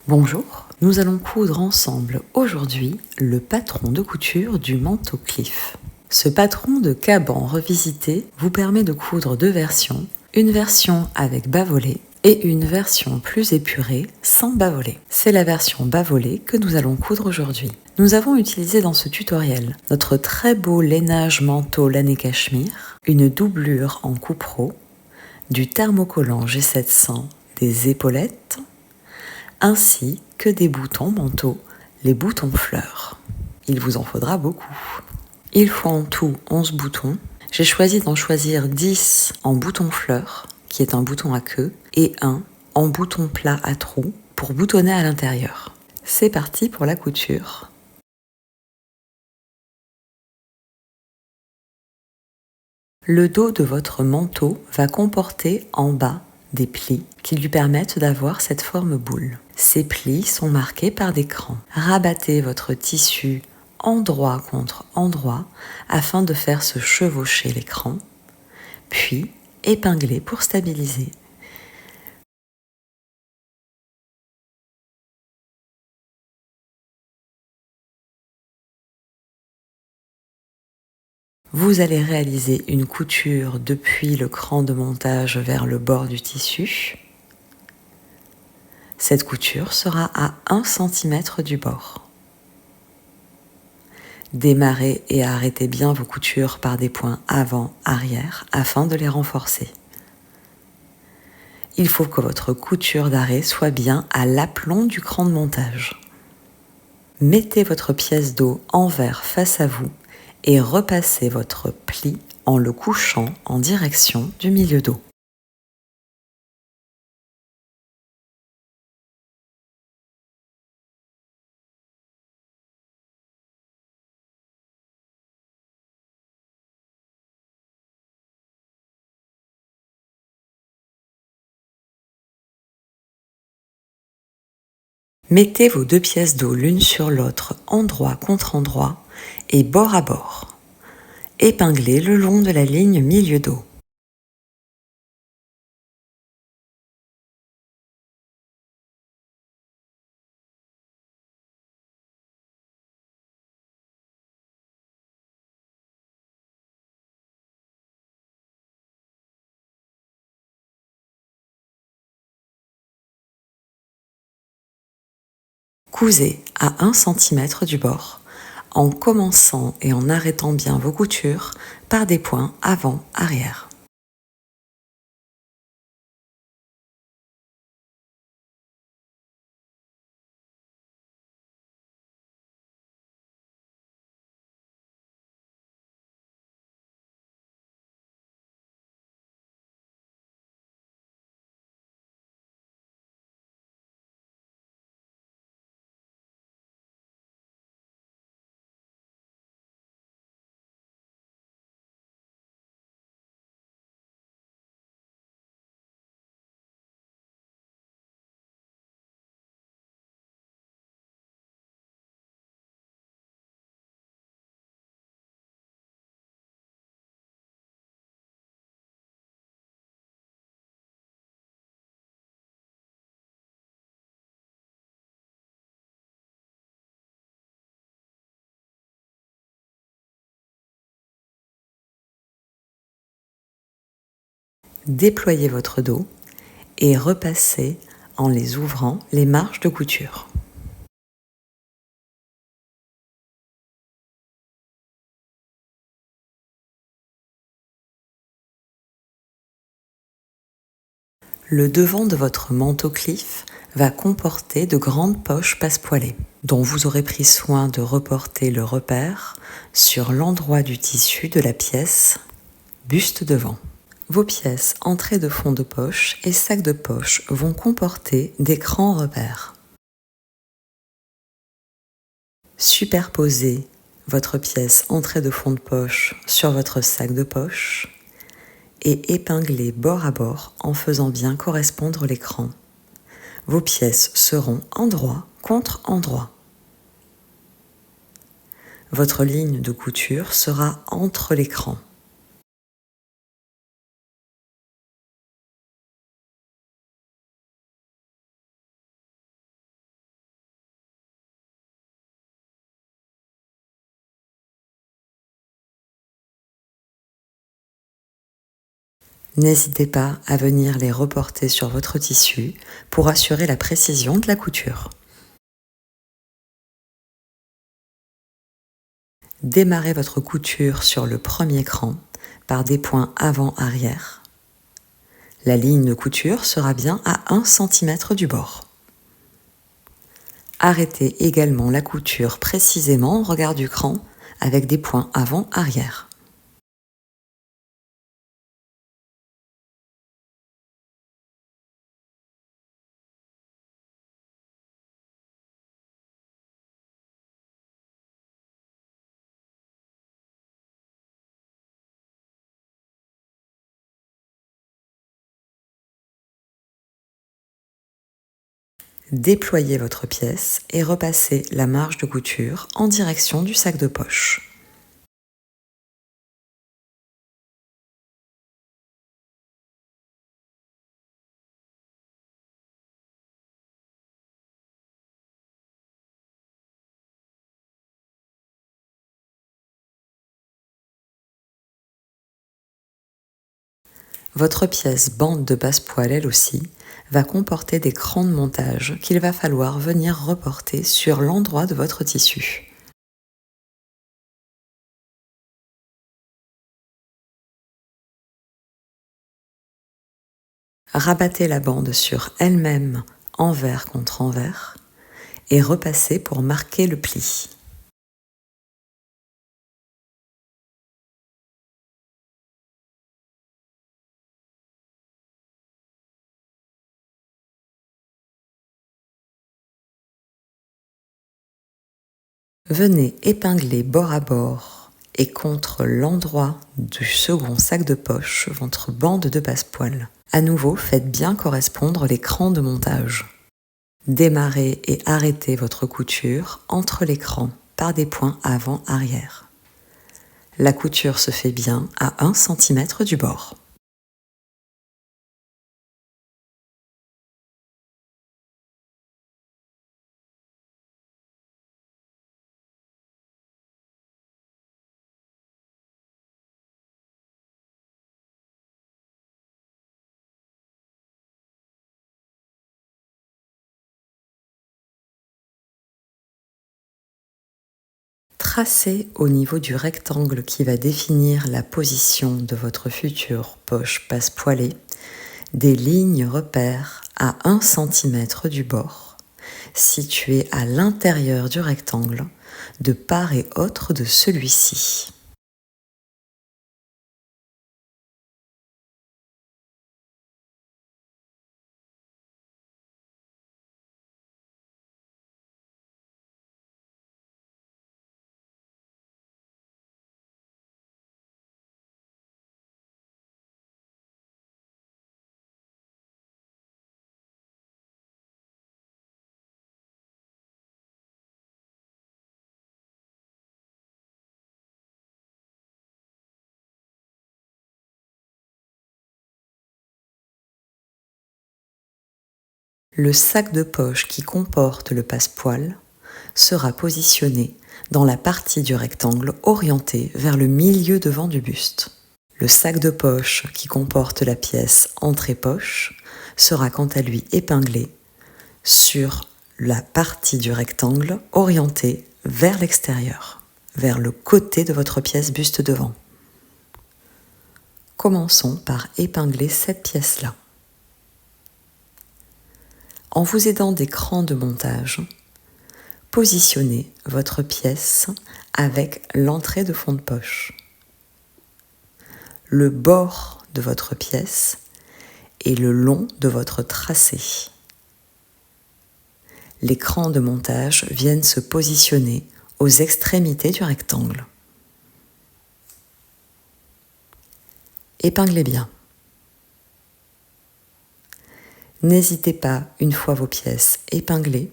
Bonjour, nous allons coudre ensemble aujourd'hui le patron de couture du manteau Cliff. Ce patron de caban revisité vous permet de coudre deux versions, une version avec bas-volé et une version plus épurée sans bas-volé. C'est la version bas-volé que nous allons coudre aujourd'hui. Nous avons utilisé dans ce tutoriel notre très beau lainage manteau lané cachemire, une doublure en coupereau, du thermocollant G700, des épaulettes, ainsi que des boutons manteau, les boutons fleurs. Il vous en faudra beaucoup. Il faut en tout 11 boutons. J'ai choisi d'en choisir 10 en bouton fleurs, qui est un bouton à queue, et un en bouton plat à trous pour boutonner à l'intérieur. C'est parti pour la couture. Le dos de votre manteau va comporter en bas des plis qui lui permettent d'avoir cette forme boule. Ces plis sont marqués par des crans. Rabattez votre tissu endroit contre endroit afin de faire se chevaucher les crans, puis épinglez pour stabiliser. Vous allez réaliser une couture depuis le cran de montage vers le bord du tissu. Cette couture sera à 1 cm du bord. Démarrez et arrêtez bien vos coutures par des points avant-arrière afin de les renforcer. Il faut que votre couture d'arrêt soit bien à l'aplomb du cran de montage. Mettez votre pièce d'eau envers face à vous et repassez votre pli en le couchant en direction du milieu dos. Mettez vos deux pièces d'eau l'une sur l'autre, endroit contre endroit et bord à bord. Épinglez le long de la ligne milieu dos. Cousez à 1 cm du bord en commençant et en arrêtant bien vos coutures par des points avant-arrière. Déployez votre dos et repassez en les ouvrant les marges de couture. Le devant de votre manteau Cliff va comporter de grandes poches passepoilées, dont vous aurez pris soin de reporter le repère sur l'endroit du tissu de la pièce buste devant. Vos pièces entrée de fond de poche et sac de poche vont comporter des grands repères. Superposez votre pièce entrée de fond de poche sur votre sac de poche et épinglez bord à bord en faisant bien correspondre les crans. Vos pièces seront endroit contre endroit. Votre ligne de couture sera entre les crans. N'hésitez pas à venir les reporter sur votre tissu pour assurer la précision de la couture. Démarrez votre couture sur le premier cran par des points avant-arrière. La ligne de couture sera bien à 1 cm du bord. Arrêtez également la couture précisément en regard du cran avec des points avant-arrière. Déployez votre pièce et repassez la marge de couture en direction du sac de poche. Votre pièce bande de basse-poil, elle aussi, va comporter des crans de montage qu'il va falloir venir reporter sur l'endroit de votre tissu. Rabattez la bande sur elle-même envers contre envers et repassez pour marquer le pli. Venez épingler bord à bord et contre l'endroit du second sac de poche votre bande de passepoil. À nouveau, faites bien correspondre les crans de montage. Démarrez et arrêtez votre couture entre les crans par des points avant-arrière. La couture se fait bien à 1 cm du bord. Tracez au niveau du rectangle qui va définir la position de votre future poche passe-poilée des lignes repères à 1 cm du bord, situées à l'intérieur du rectangle, de part et autre de celui-ci. Le sac de poche qui comporte le passepoil sera positionné dans la partie du rectangle orientée vers le milieu devant du buste. Le sac de poche qui comporte la pièce entrée-poche sera quant à lui épinglé sur la partie du rectangle orientée vers l'extérieur, vers le côté de votre pièce buste devant. Commençons par épingler cette pièce-là. En vous aidant des crans de montage, positionnez votre pièce avec l'entrée de fond de poche. Le bord de votre pièce et le long de votre tracé. Les crans de montage viennent se positionner aux extrémités du rectangle. Épinglez bien. N'hésitez pas, une fois vos pièces épinglées,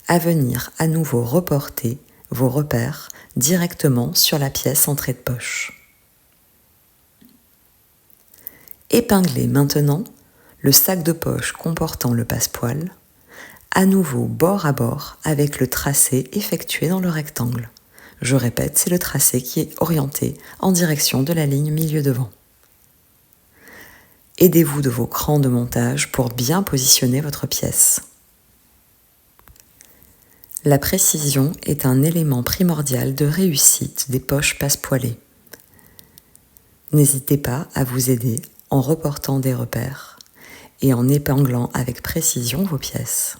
à venir à nouveau reporter vos repères directement sur la pièce entrée de poche. Épinglez maintenant le sac de poche comportant le passepoil, à nouveau bord à bord avec le tracé effectué dans le rectangle. Je répète, c'est le tracé qui est orienté en direction de la ligne milieu devant. Aidez-vous de vos crans de montage pour bien positionner votre pièce. La précision est un élément primordial de réussite des poches passepoilées. N'hésitez pas à vous aider en reportant des repères et en épinglant avec précision vos pièces.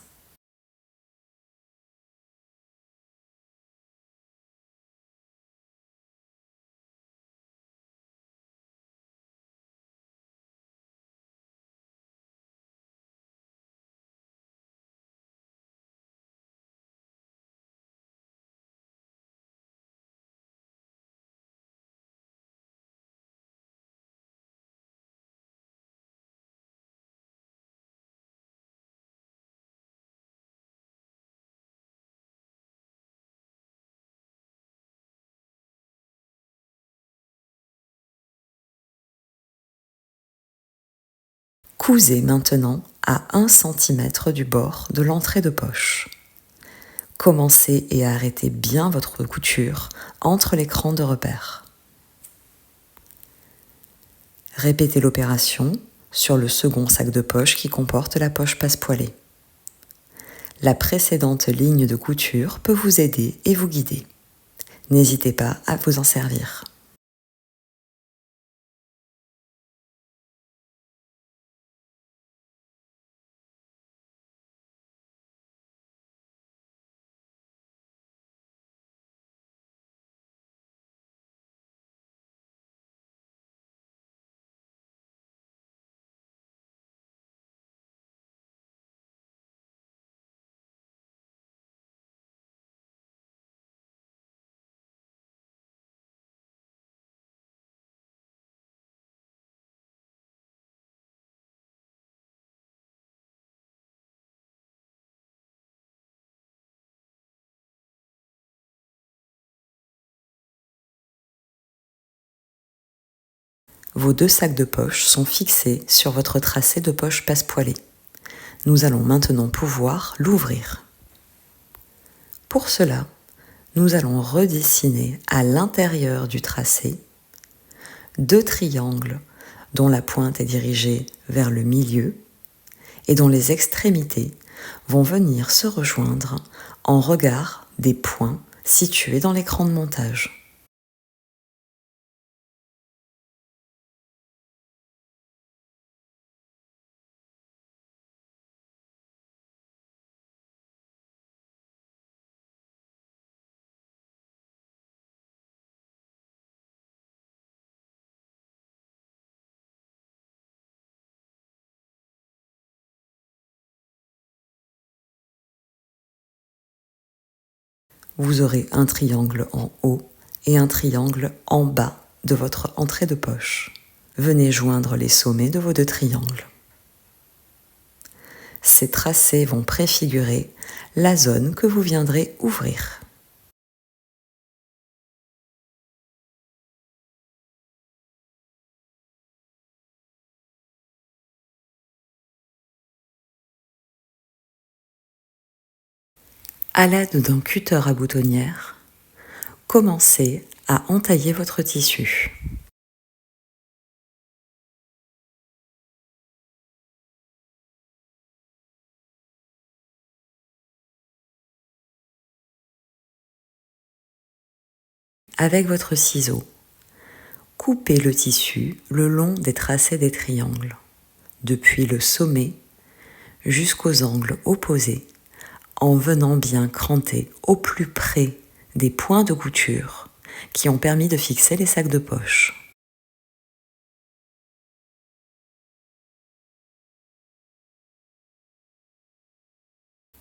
Cousez maintenant à 1 cm du bord de l'entrée de poche. Commencez et arrêtez bien votre couture entre les crans de repère. Répétez l'opération sur le second sac de poche qui comporte la poche passepoilée. La précédente ligne de couture peut vous aider et vous guider. N'hésitez pas à vous en servir. Vos 2 sacs de poche sont fixés sur votre tracé de poche passepoilée. Nous allons maintenant pouvoir l'ouvrir. Pour cela, nous allons redessiner à l'intérieur du tracé 2 triangles dont la pointe est dirigée vers le milieu et dont les extrémités vont venir se rejoindre en regard des points situés dans l'écran de montage. Vous aurez un triangle en haut et un triangle en bas de votre entrée de poche. Venez joindre les sommets de vos 2 triangles. Ces tracés vont préfigurer la zone que vous viendrez ouvrir. À l'aide d'un cutter à boutonnière, commencez à entailler votre tissu. Avec votre ciseau, coupez le tissu le long des tracés des triangles, depuis le sommet jusqu'aux angles opposés, en venant bien cranter au plus près des points de couture qui ont permis de fixer les sacs de poche.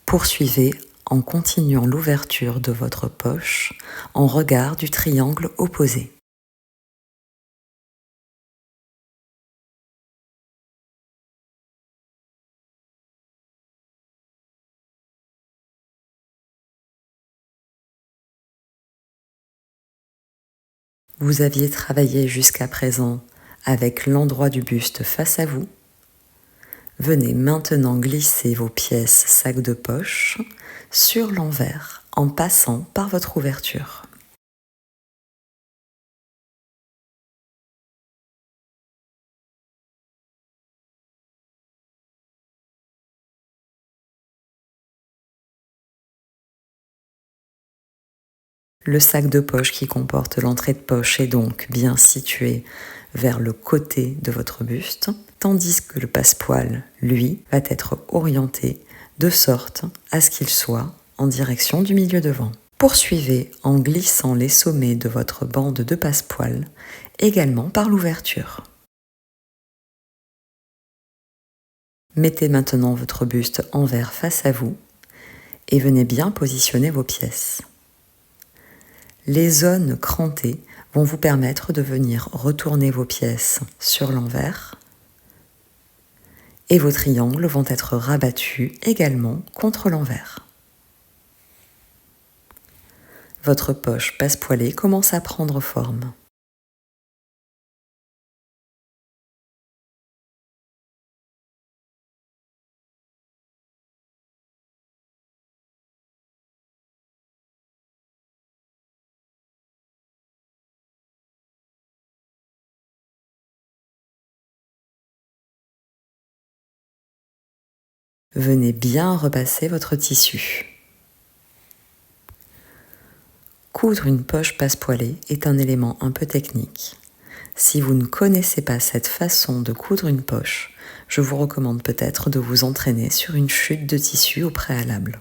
Poursuivez en continuant l'ouverture de votre poche en regard du triangle opposé. Vous aviez travaillé jusqu'à présent avec l'endroit du buste face à vous. Venez maintenant glisser vos pièces sac de poche sur l'envers en passant par votre ouverture. Le sac de poche qui comporte l'entrée de poche est donc bien situé vers le côté de votre buste, tandis que le passepoil, lui, va être orienté de sorte à ce qu'il soit en direction du milieu devant. Poursuivez en glissant les sommets de votre bande de passepoil également par l'ouverture. Mettez maintenant votre buste envers face à vous et venez bien positionner vos pièces. Les zones crantées vont vous permettre de venir retourner vos pièces sur l'envers et vos triangles vont être rabattus également contre l'envers. Votre poche passepoilée commence à prendre forme. Venez bien repasser votre tissu. Coudre une poche passepoilée est un élément un peu technique. Si vous ne connaissez pas cette façon de coudre une poche, je vous recommande peut-être de vous entraîner sur une chute de tissu au préalable.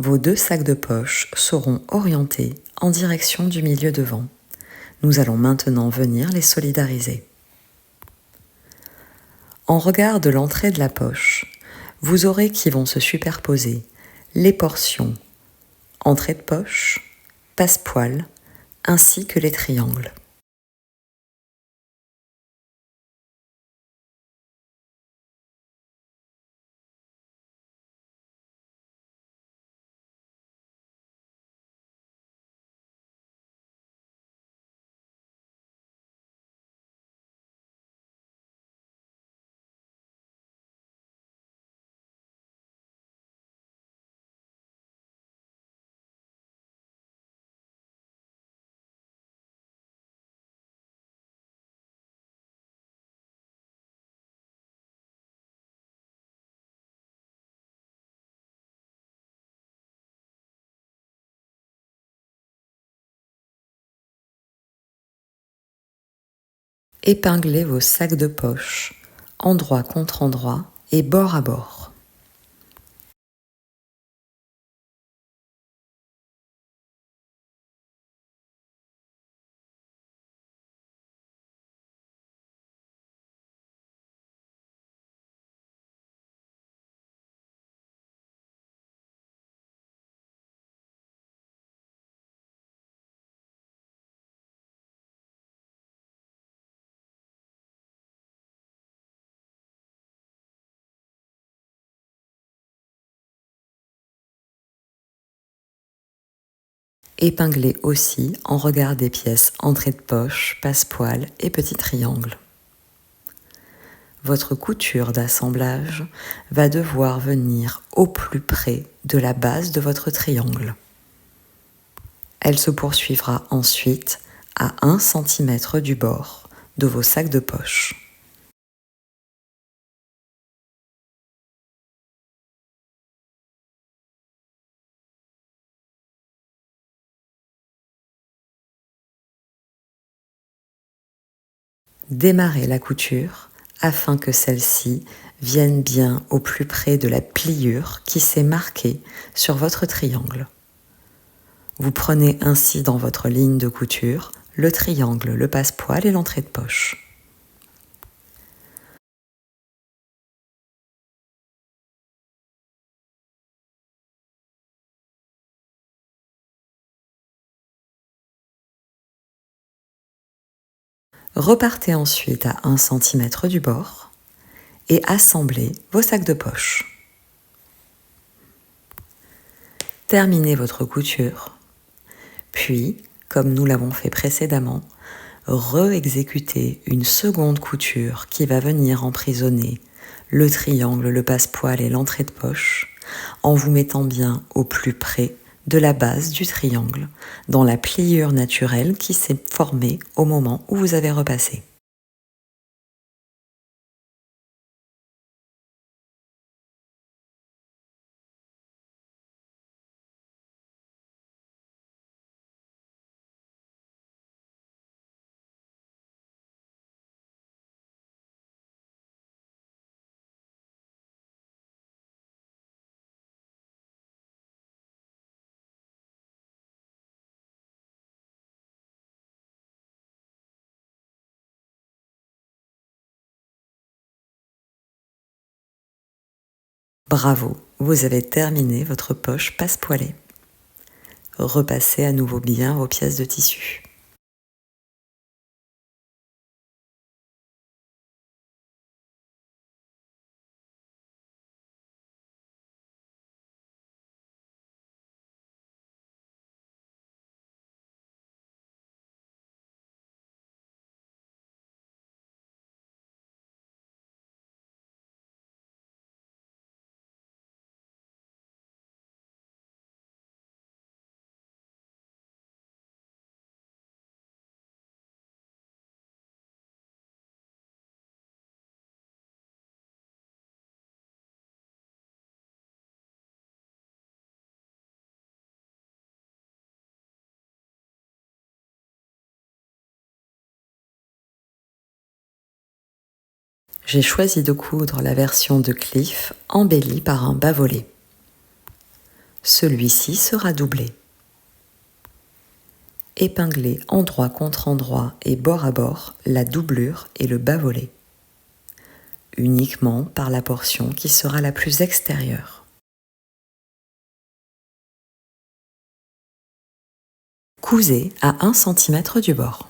Vos deux sacs de poche seront orientés en direction du milieu devant. Nous allons maintenant venir les solidariser. En regard de l'entrée de la poche, vous aurez qui vont se superposer les portions entrée de poche, passepoil, ainsi que les triangles. Épinglez vos sacs de poche, endroit contre endroit et bord à bord. Épinglez aussi en regard des pièces entrée de poche, passepoil et petit triangle. Votre couture d'assemblage va devoir venir au plus près de la base de votre triangle. Elle se poursuivra ensuite à 1 cm du bord de vos sacs de poche. Démarrez la couture afin que celle-ci vienne bien au plus près de la pliure qui s'est marquée sur votre triangle. Vous prenez ainsi dans votre ligne de couture le triangle, le passepoil et l'entrée de poche. Repartez ensuite à 1 cm du bord et assemblez vos sacs de poche. Terminez votre couture, puis, comme nous l'avons fait précédemment, re-exécutez une seconde couture qui va venir emprisonner le triangle, le passepoil et l'entrée de poche, en vous mettant bien au plus près de la base du triangle, dans la pliure naturelle qui s'est formée au moment où vous avez repassé. Bravo, vous avez terminé votre poche passepoilée. Repassez à nouveau bien vos pièces de tissu. J'ai choisi de coudre la version de Cliff embellie par un bas-volé. Celui-ci sera doublé. Épinglez endroit contre endroit et bord à bord la doublure et le bas-volé, uniquement par la portion qui sera la plus extérieure. Cousez à 1 cm du bord.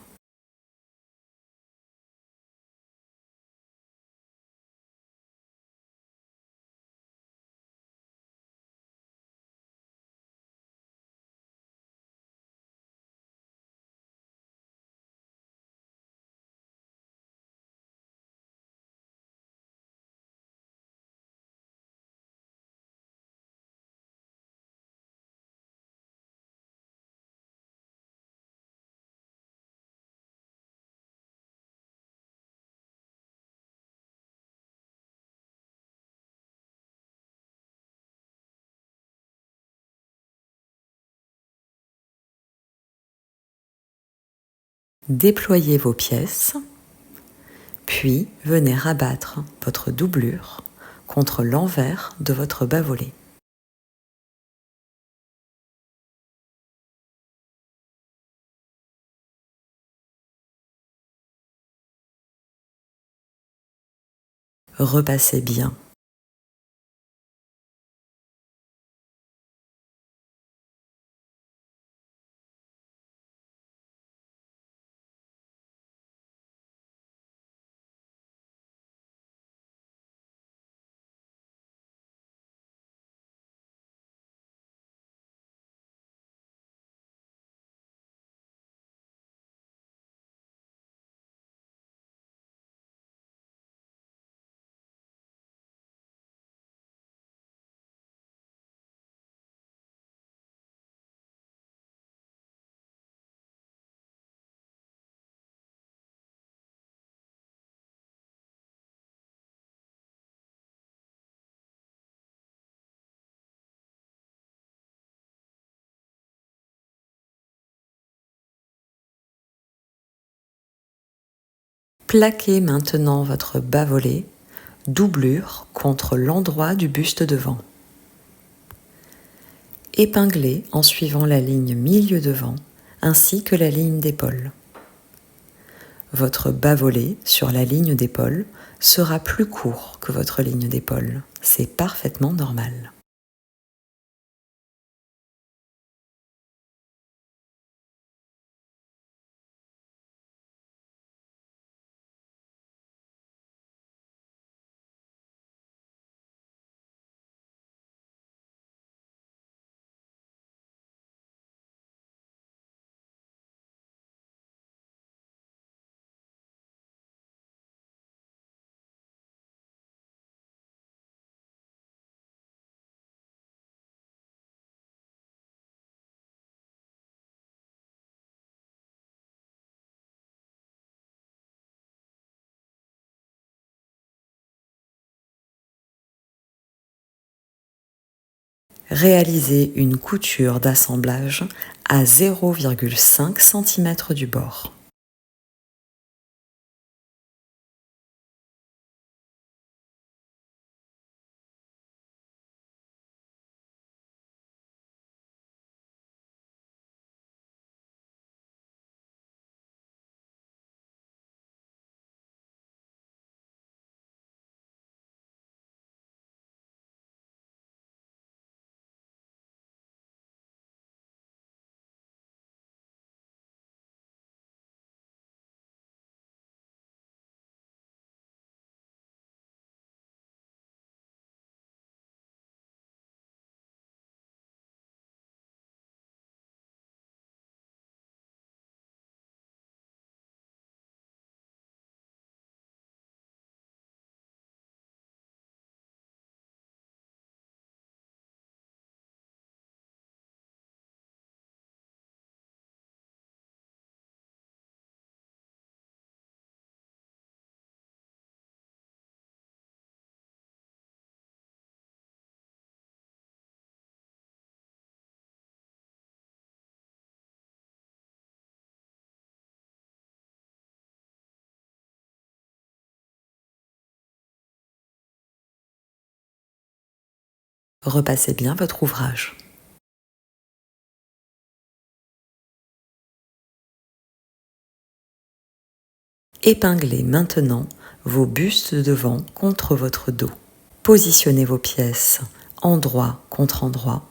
Déployez vos pièces, puis venez rabattre votre doublure contre l'envers de votre bas-volé. Repassez bien. Plaquez maintenant votre bas-volé, doublure contre l'endroit du buste devant. Épinglez en suivant la ligne milieu devant ainsi que la ligne d'épaule. Votre bas-volé sur la ligne d'épaule sera plus court que votre ligne d'épaule. C'est parfaitement normal. Réalisez une couture d'assemblage à 0,5 cm du bord. Repassez bien votre ouvrage. Épinglez maintenant vos bustes de devant contre votre dos. Positionnez vos pièces endroit contre endroit.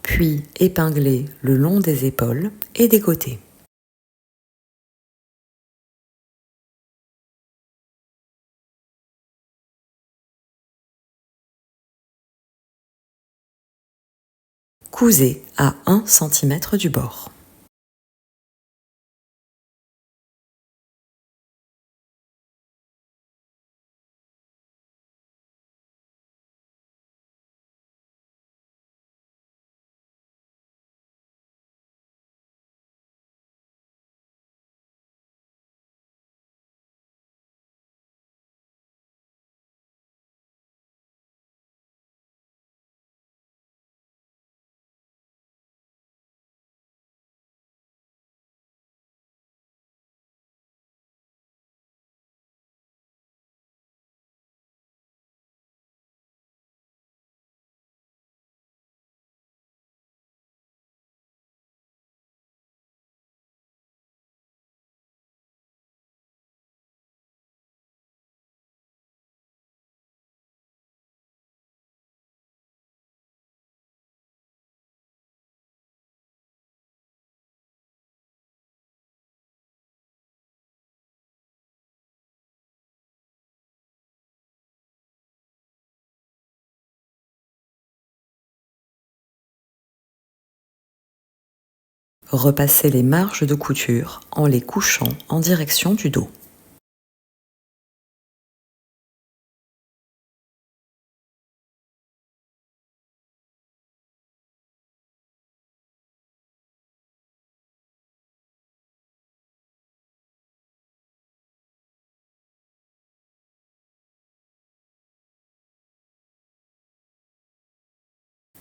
Puis épinglez le long des épaules et des côtés. Cousez à 1 cm du bord. Repassez les marges de couture en les couchant en direction du dos.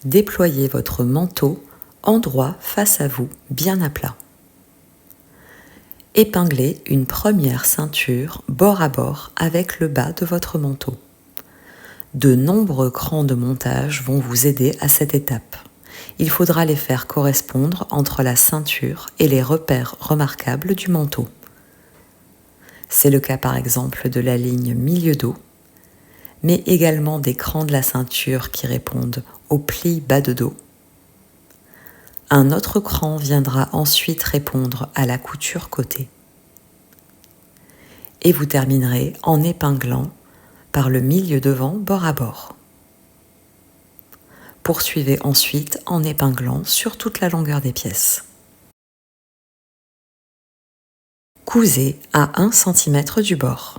Déployez votre manteau endroit face à vous, bien à plat. Épinglez une première ceinture bord à bord avec le bas de votre manteau. De nombreux crans de montage vont vous aider à cette étape. Il faudra les faire correspondre entre la ceinture et les repères remarquables du manteau. C'est le cas par exemple de la ligne milieu dos, mais également des crans de la ceinture qui répondent au pli bas de dos. Un autre cran viendra ensuite répondre à la couture côté. Et vous terminerez en épinglant par le milieu devant bord à bord. Poursuivez ensuite en épinglant sur toute la longueur des pièces. Cousez à 1 cm du bord.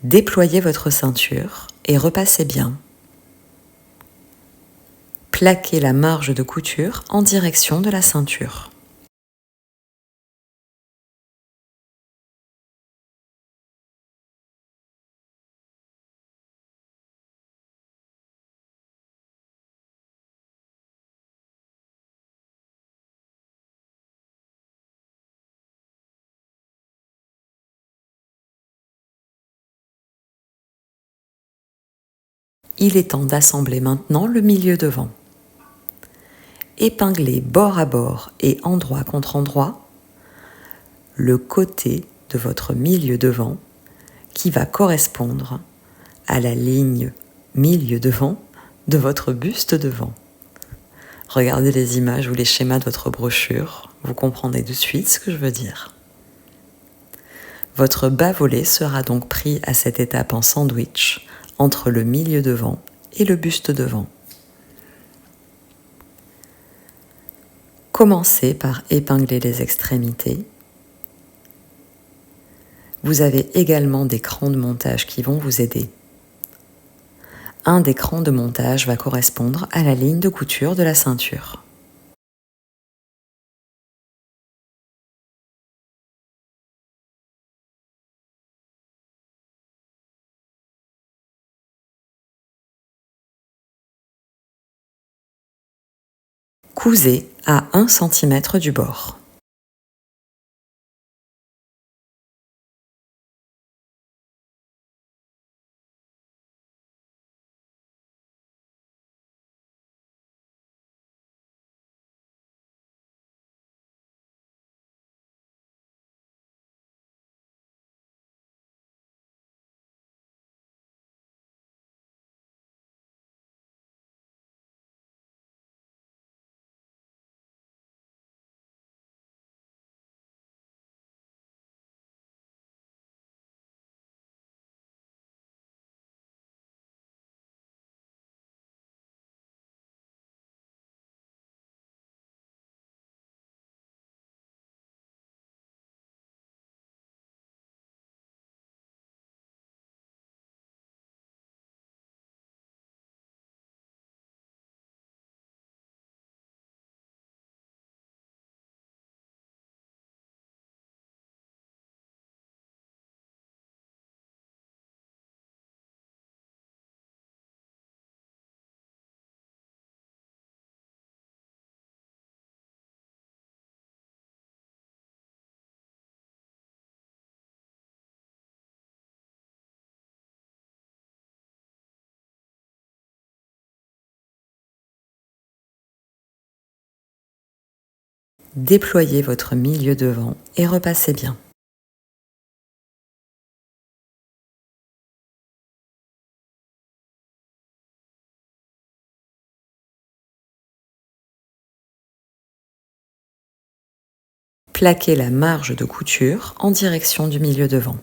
Déployez votre ceinture et repassez bien. Plaquez la marge de couture en direction de la ceinture. Il est temps d'assembler maintenant le milieu devant. Épinglez bord à bord et endroit contre endroit le côté de votre milieu devant qui va correspondre à la ligne milieu devant de votre buste devant. Regardez les images ou les schémas de votre brochure, vous comprendrez de suite ce que je veux dire. Votre bas-volet sera donc pris à cette étape en sandwich entre le milieu devant et le buste devant. Commencez par épingler les extrémités. Vous avez également des crans de montage qui vont vous aider. Un des crans de montage va correspondre à la ligne de couture de la ceinture. Cousez à 1 cm du bord. Déployez votre milieu devant et repassez bien. Plaquez la marge de couture en direction du milieu devant.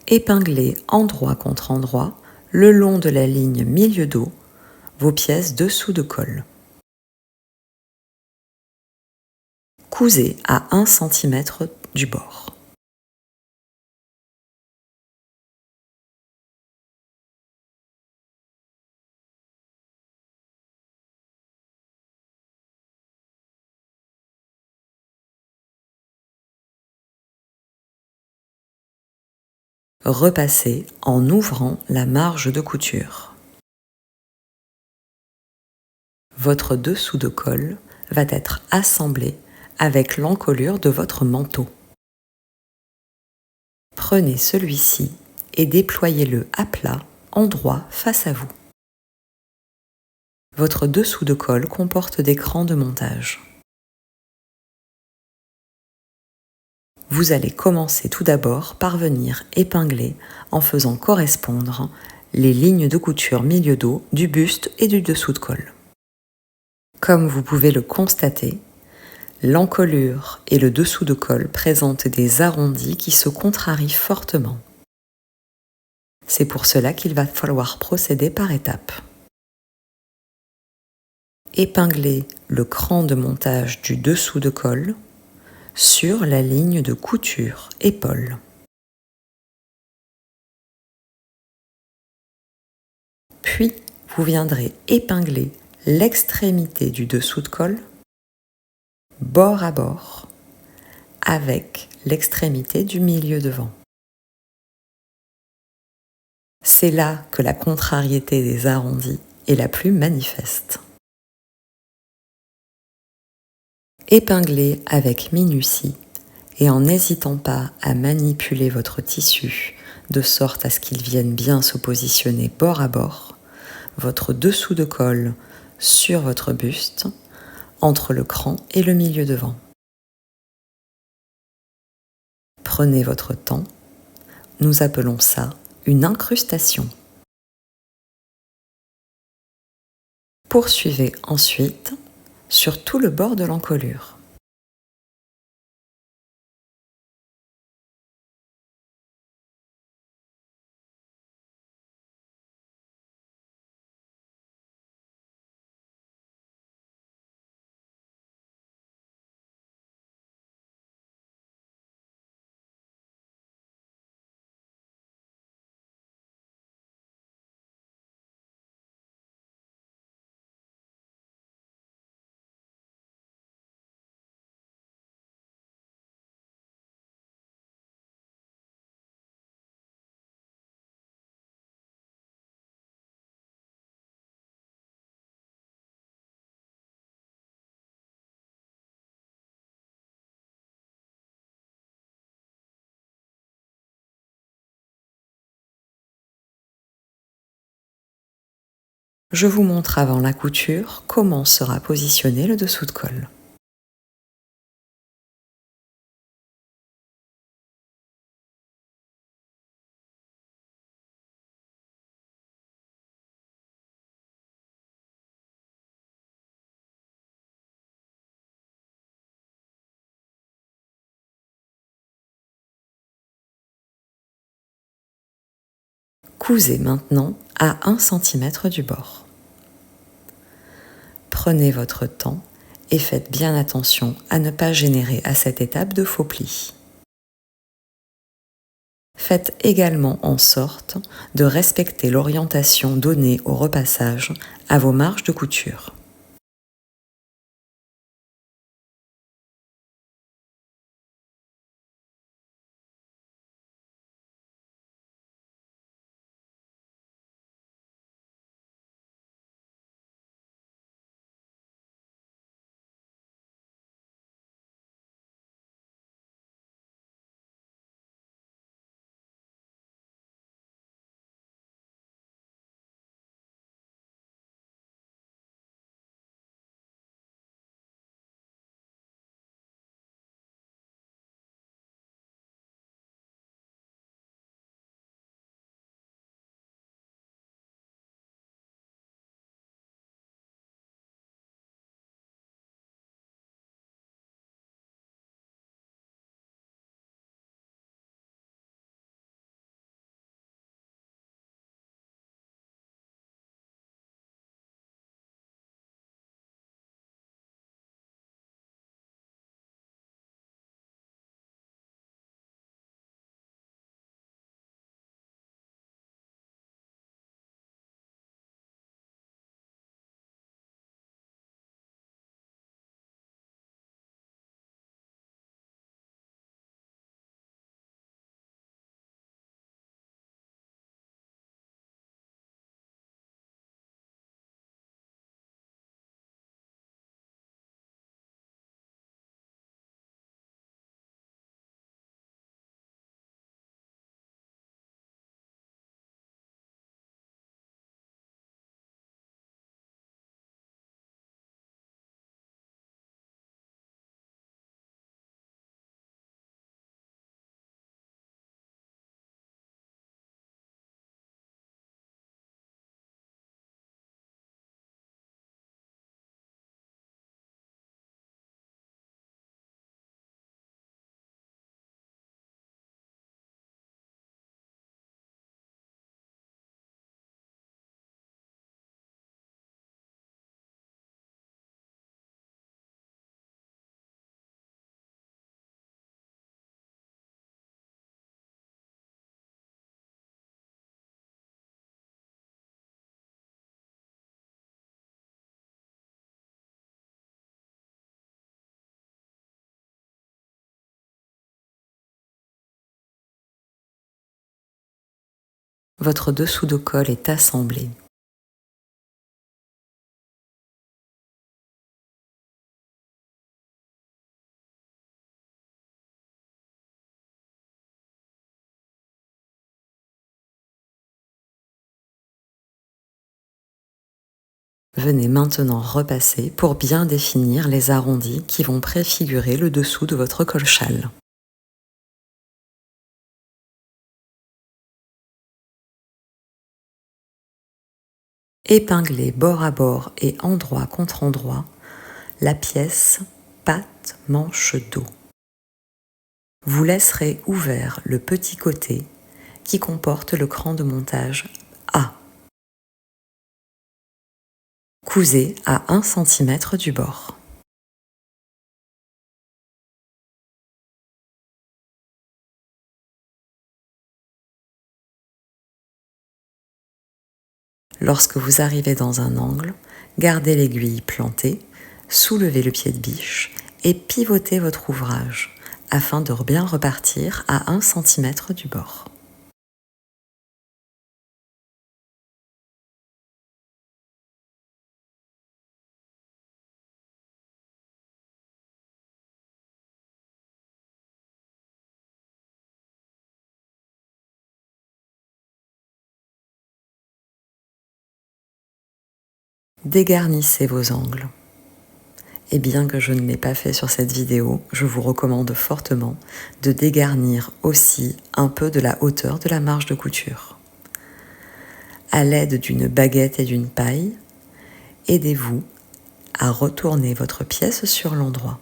Épinglez endroit contre endroit, le long de la ligne milieu dos, vos pièces dessous de colle. Cousez à 1 cm du bord. Repassez en ouvrant la marge de couture. Votre dessous de colle va être assemblé avec l'encolure de votre manteau. Prenez celui-ci et déployez-le à plat, endroit face à vous. Votre dessous de colle comporte des crans de montage. Vous allez commencer tout d'abord par venir épingler en faisant correspondre les lignes de couture milieu dos du buste et du dessous de colle. Comme vous pouvez le constater, l'encolure et le dessous de colle présentent des arrondis qui se contrarient fortement. C'est pour cela qu'il va falloir procéder par étapes. Épinglez le cran de montage du dessous de colle sur la ligne de couture épaule. Puis, vous viendrez épingler l'extrémité du dessous de colle bord à bord avec l'extrémité du milieu devant. C'est là que la contrariété des arrondis est la plus manifeste. Épinglez avec minutie et en n'hésitant pas à manipuler votre tissu de sorte à ce qu'il vienne bien se positionner bord à bord, votre dessous de colle sur votre buste, entre le cran et le milieu devant. Prenez votre temps, nous appelons ça une incrustation. Poursuivez ensuite sur tout le bord de l'encolure. Je vous montre avant la couture comment sera positionné le dessous de colle. Cousez maintenant à 1 cm du bord. Prenez votre temps et faites bien attention à ne pas générer à cette étape de faux plis. Faites également en sorte de respecter l'orientation donnée au repassage à vos marges de couture. votre dessous de col est assemblé. Venez maintenant repasser pour bien définir les arrondis qui vont préfigurer le dessous de votre col-châle. Épinglez bord à bord et endroit contre endroit la pièce patte manche dos. Vous laisserez ouvert le petit côté qui comporte le cran de montage A. Cousez à 1 cm du bord. Lorsque vous arrivez dans un angle, gardez l'aiguille plantée, soulevez le pied de biche et pivotez votre ouvrage afin de bien repartir à 1 cm du bord. Dégarnissez vos angles. Et bien que je ne l'ai pas fait sur cette vidéo, je vous recommande fortement de dégarnir aussi un peu de la hauteur de la marge de couture. À l'aide d'une baguette et d'une paille, aidez-vous à retourner votre pièce sur l'endroit.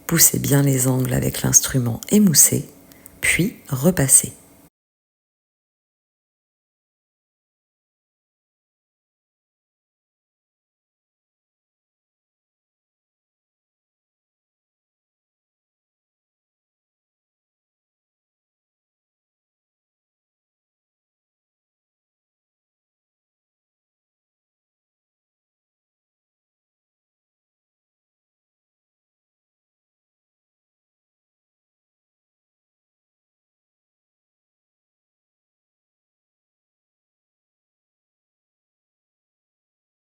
Poussez bien les angles avec l'instrument émoussé, puis repassez.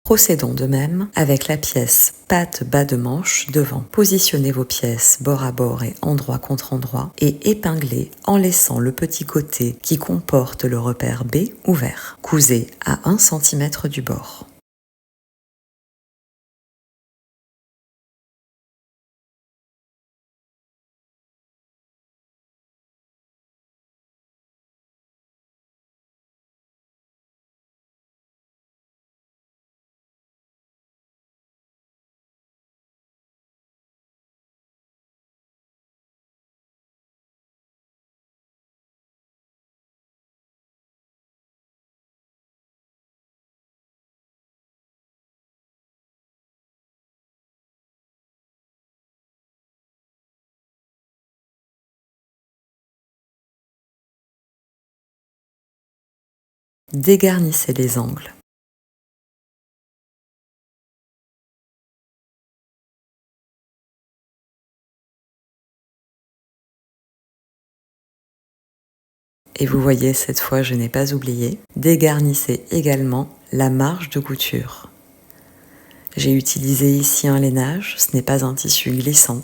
Procédons de même avec la pièce patte bas de manche devant. Positionnez vos pièces bord à bord et endroit contre endroit et épinglez en laissant le petit côté qui comporte le repère B ouvert. Cousez à 1 cm du bord. Dégarnissez les angles. Et vous voyez, cette fois, je n'ai pas oublié, dégarnissez également la marge de couture. J'ai utilisé ici un lainage, ce n'est pas un tissu glissant.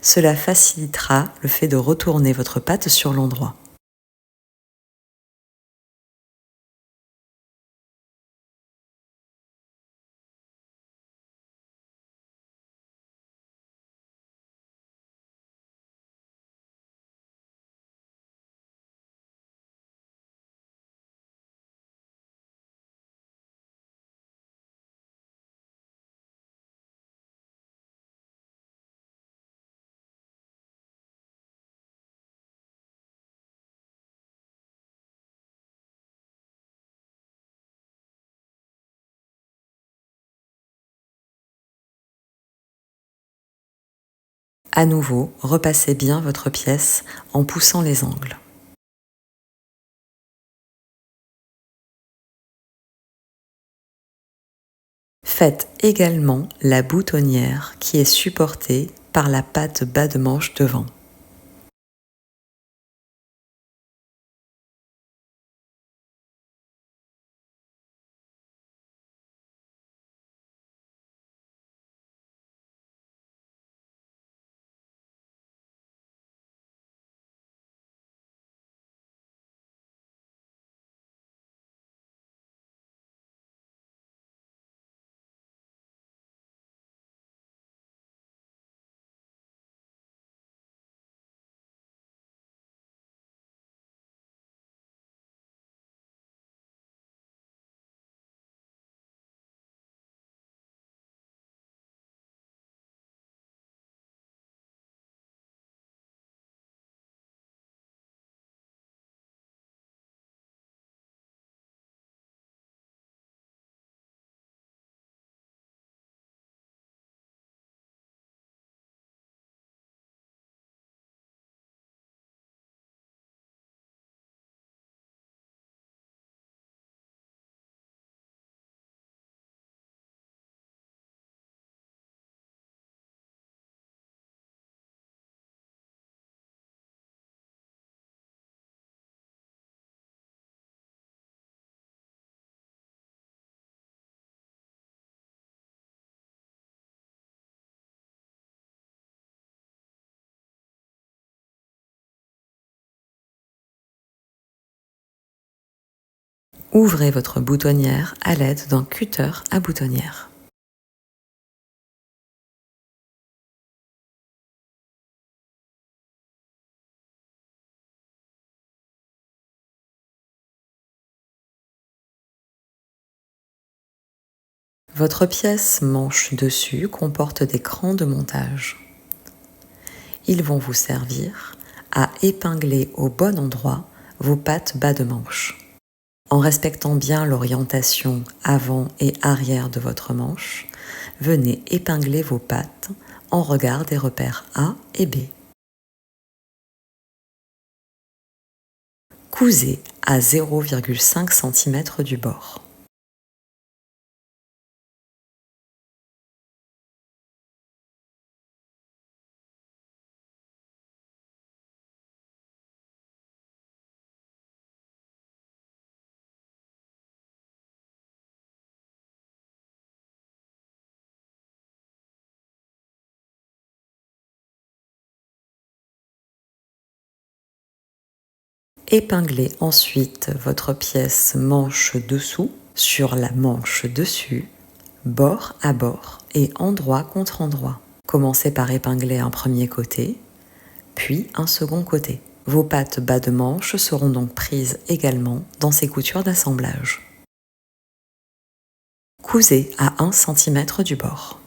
Cela facilitera le fait de retourner votre patte sur l'endroit. À nouveau, repassez bien votre pièce en poussant les angles. Faites également la boutonnière qui est supportée par la patte bas de manche devant. Ouvrez votre boutonnière à l'aide d'un cutter à boutonnière. Votre pièce manche dessus comporte des crans de montage. Ils vont vous servir à épingler au bon endroit vos pattes bas de manche. En respectant bien l'orientation avant et arrière de votre manche, venez épingler vos pattes en regard des repères A et B. Cousez à 0,5 cm du bord. Épinglez ensuite votre pièce manche dessous sur la manche dessus, bord à bord et endroit contre endroit. Commencez par épingler un premier côté, puis un second côté. Vos pattes bas de manche seront donc prises également dans ces coutures d'assemblage. Cousez à 1 cm du bord.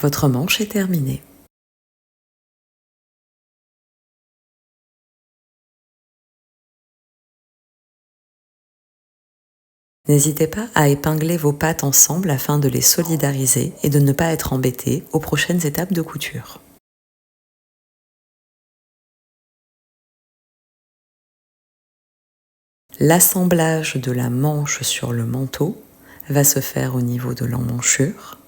Votre manche est terminée. N'hésitez pas à épingler vos pattes ensemble afin de les solidariser et de ne pas être embêté aux prochaines étapes de couture. L'assemblage de la manche sur le manteau va se faire au niveau de l'emmanchure,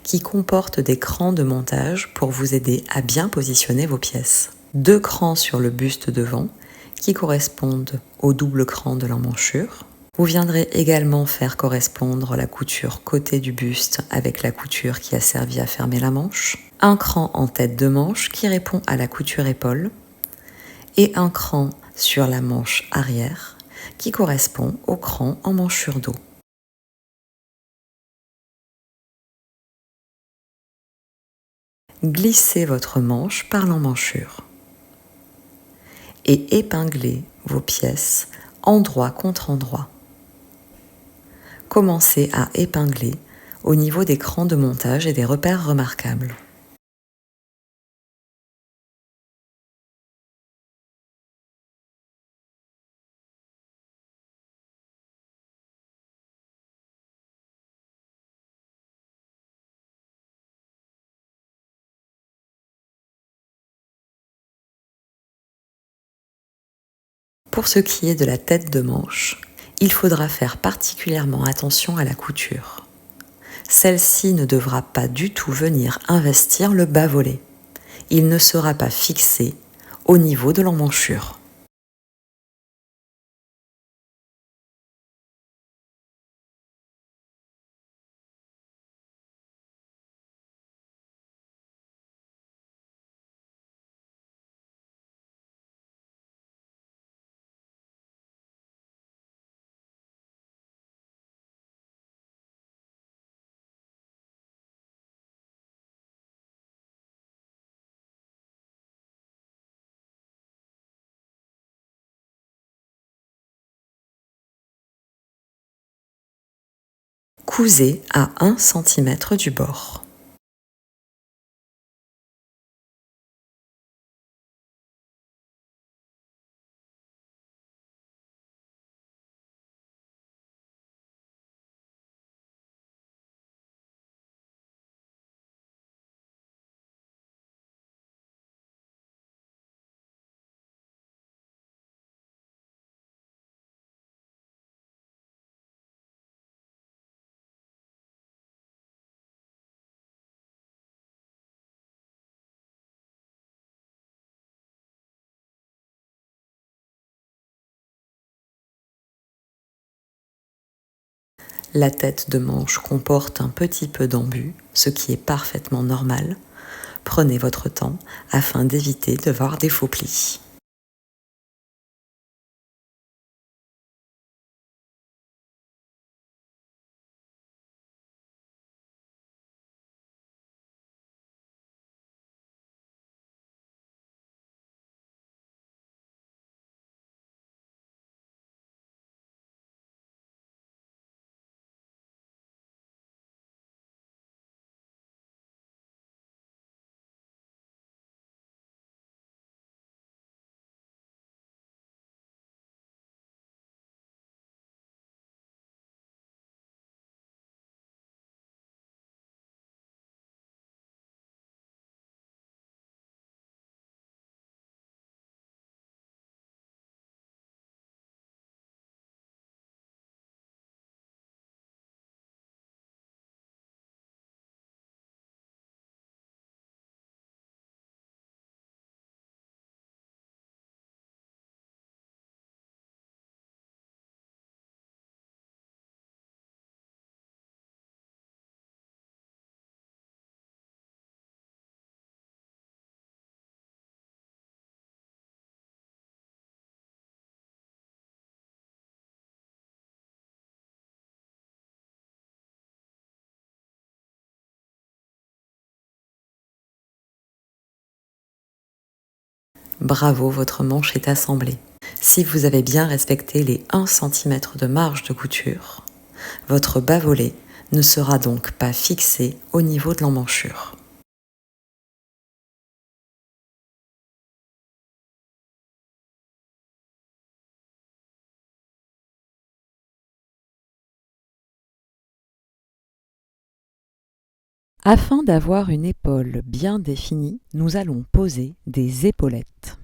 qui comporte des crans de montage pour vous aider à bien positionner vos pièces. 2 crans sur le buste devant, qui correspondent au double cran de l'emmanchure. Vous viendrez également faire correspondre la couture côté du buste avec la couture qui a servi à fermer la manche. Un cran en tête de manche qui répond à la couture épaule. Et un cran sur la manche arrière qui correspond au cran en emmanchure dos. Glissez votre manche par l'emmanchure et épinglez vos pièces endroit contre endroit. Commencez à épingler au niveau des crans de montage et des repères remarquables. Pour ce qui est de la tête de manche, il faudra faire particulièrement attention à la couture. Celle-ci ne devra pas du tout venir investir le bas-volet. Il ne sera pas fixé au niveau de l'emmanchure. Cousez à 1 cm du bord. La tête de manche comporte un petit peu d'embut, ce qui est parfaitement normal. Prenez votre temps afin d'éviter de voir des faux plis. Bravo, votre manche est assemblée. Si vous avez bien respecté les 1 cm de marge de couture, votre bas-volet ne sera donc pas fixé au niveau de l'emmanchure. Afin d'avoir une épaule bien définie, nous allons poser des épaulettes.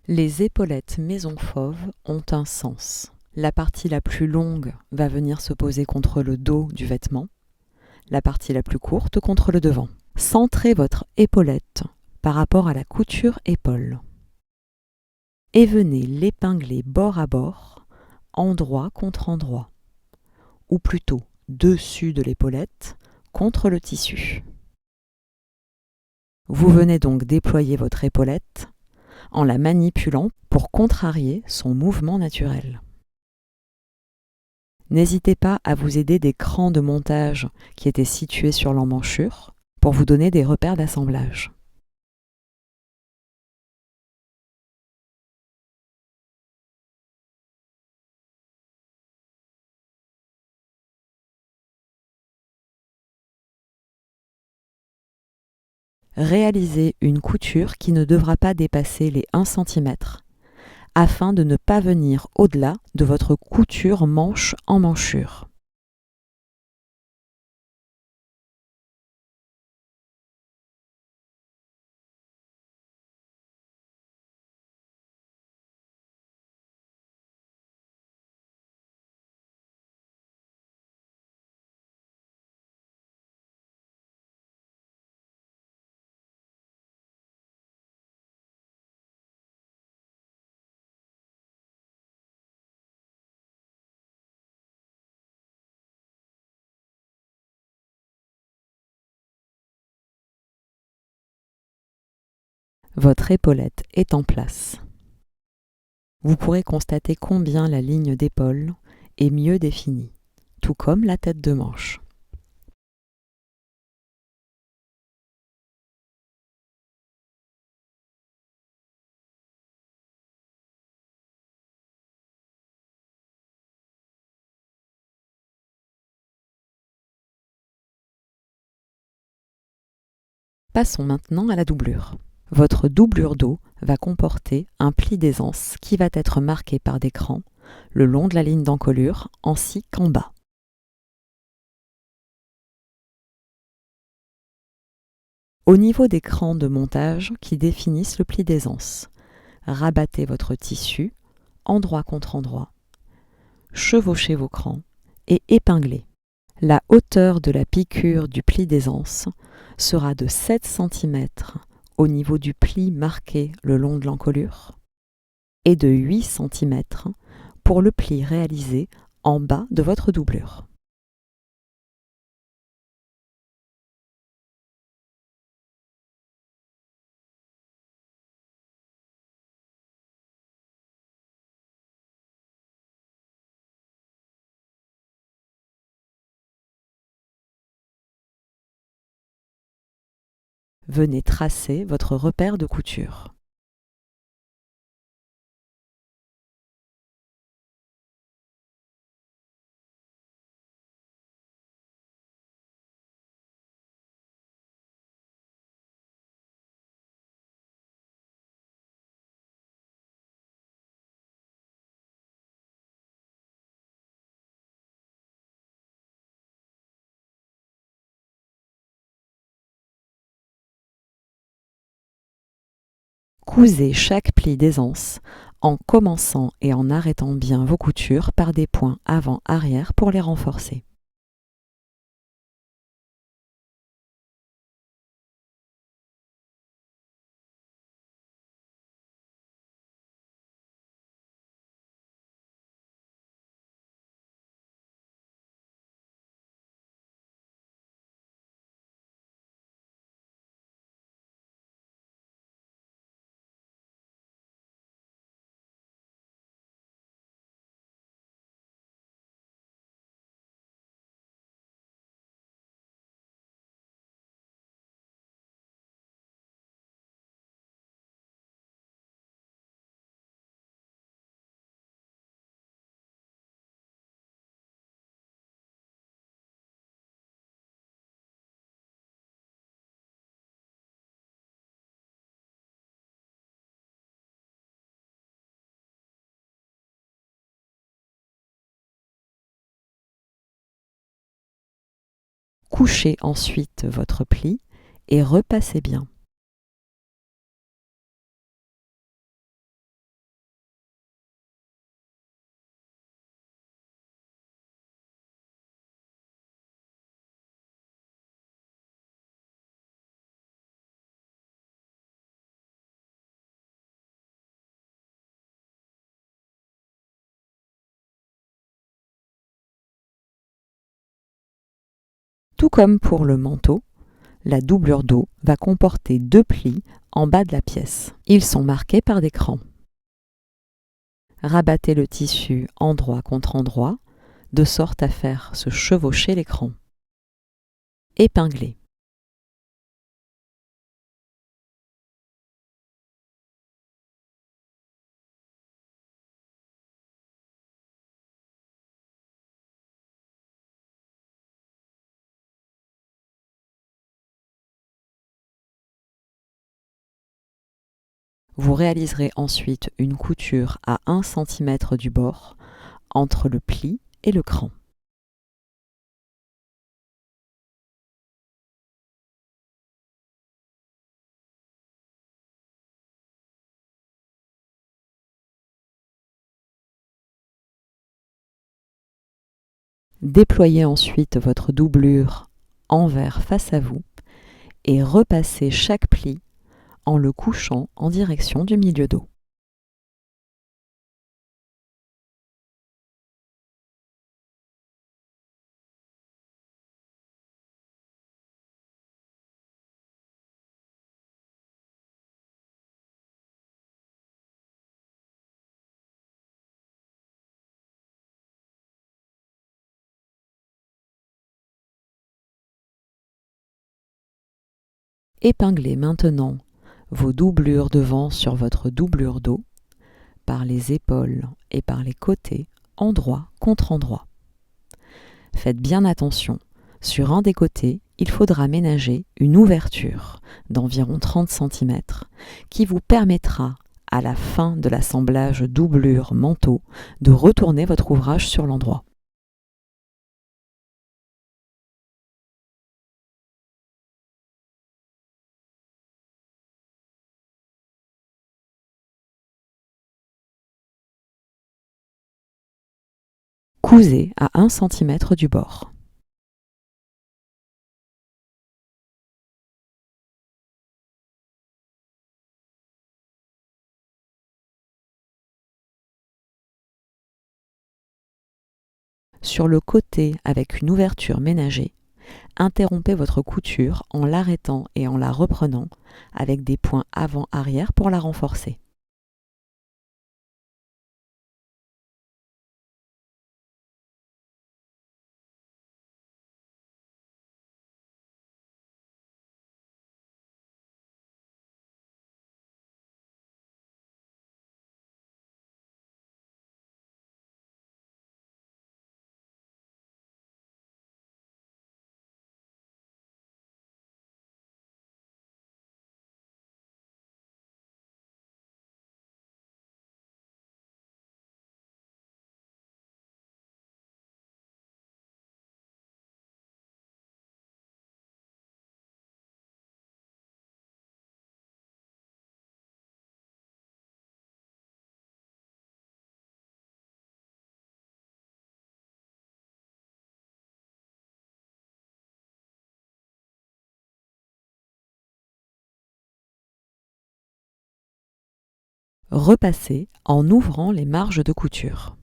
Les épaulettes maison fauve ont un sens. La partie la plus longue va venir se poser contre le dos du vêtement, la partie la plus courte contre le devant. Centrez votre épaulette par rapport à la couture épaule et venez l'épingler bord à bord, endroit contre endroit, ou plutôt dessus de l'épaulette contre le tissu. Vous venez donc déployer votre épaulette en la manipulant pour contrarier son mouvement naturel. N'hésitez pas à vous aider des crans de montage qui étaient situés sur l'emmanchure pour vous donner des repères d'assemblage. Réalisez une couture qui ne devra pas dépasser les 1 cm afin de ne pas venir au-delà de votre couture manche en manchure. Votre épaulette est en place. Vous pourrez constater combien la ligne d'épaule est mieux définie, tout comme la tête de manche. Passons maintenant à la doublure. Votre doublure dos va comporter un pli d'aisance qui va être marqué par des crans le long de la ligne d'encolure ainsi qu'en bas. Au niveau des crans de montage qui définissent le pli d'aisance, rabattez votre tissu endroit contre endroit, chevauchez vos crans et épinglez. La hauteur de la piqûre du pli d'aisance sera de 7 cm au niveau du pli marqué le long de l'encolure et de 8 cm pour le pli réalisé en bas de votre doublure. Venez tracer votre repère de couture. Cousez chaque pli d'aisance en commençant et en arrêtant bien vos coutures par des points avant-arrière pour les renforcer. Couchez ensuite votre pli et repassez bien. Tout comme pour le manteau, la doublure dos va comporter 2 plis en bas de la pièce. Ils sont marqués par des crans. Rabattez le tissu endroit contre endroit, de sorte à faire se chevaucher les crans. Épinglez. Vous réaliserez ensuite une couture à 1 cm du bord entre le pli et le cran. Déployez ensuite votre doublure envers face à vous et repassez chaque pli en le couchant en direction du milieu dos. Épinglez maintenant vos doublures devant sur votre doublure dos par les épaules et par les côtés, endroit contre endroit. Faites bien attention, sur un des côtés, il faudra ménager une ouverture d'environ 30 cm qui vous permettra, à la fin de l'assemblage doublure-manteau, de retourner votre ouvrage sur l'endroit. Cousez à 1 cm du bord. Sur le côté avec une ouverture ménagée, interrompez votre couture en l'arrêtant et en la reprenant avec des points avant-arrière pour la renforcer. Repassez en ouvrant les marges de couture.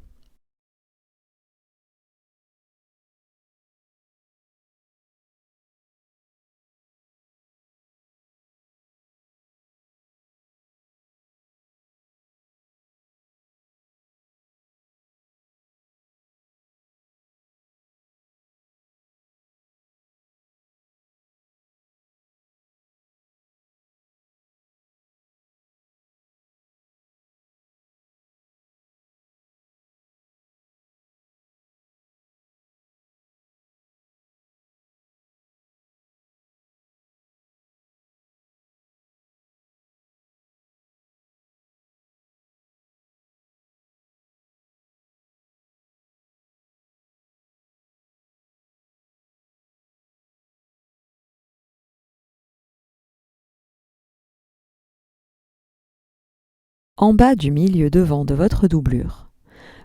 En bas du milieu devant de votre doublure,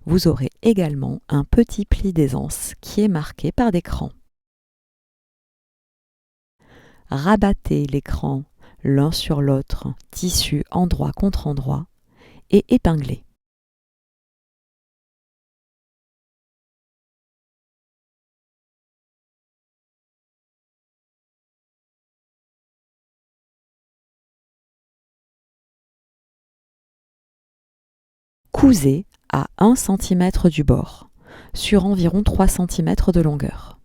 vous aurez également un petit pli d'aisance qui est marqué par des crans. Rabattez les crans l'un sur l'autre, tissu endroit contre endroit, et épinglez. Cousez à 1 cm du bord, sur environ 3 cm de longueur.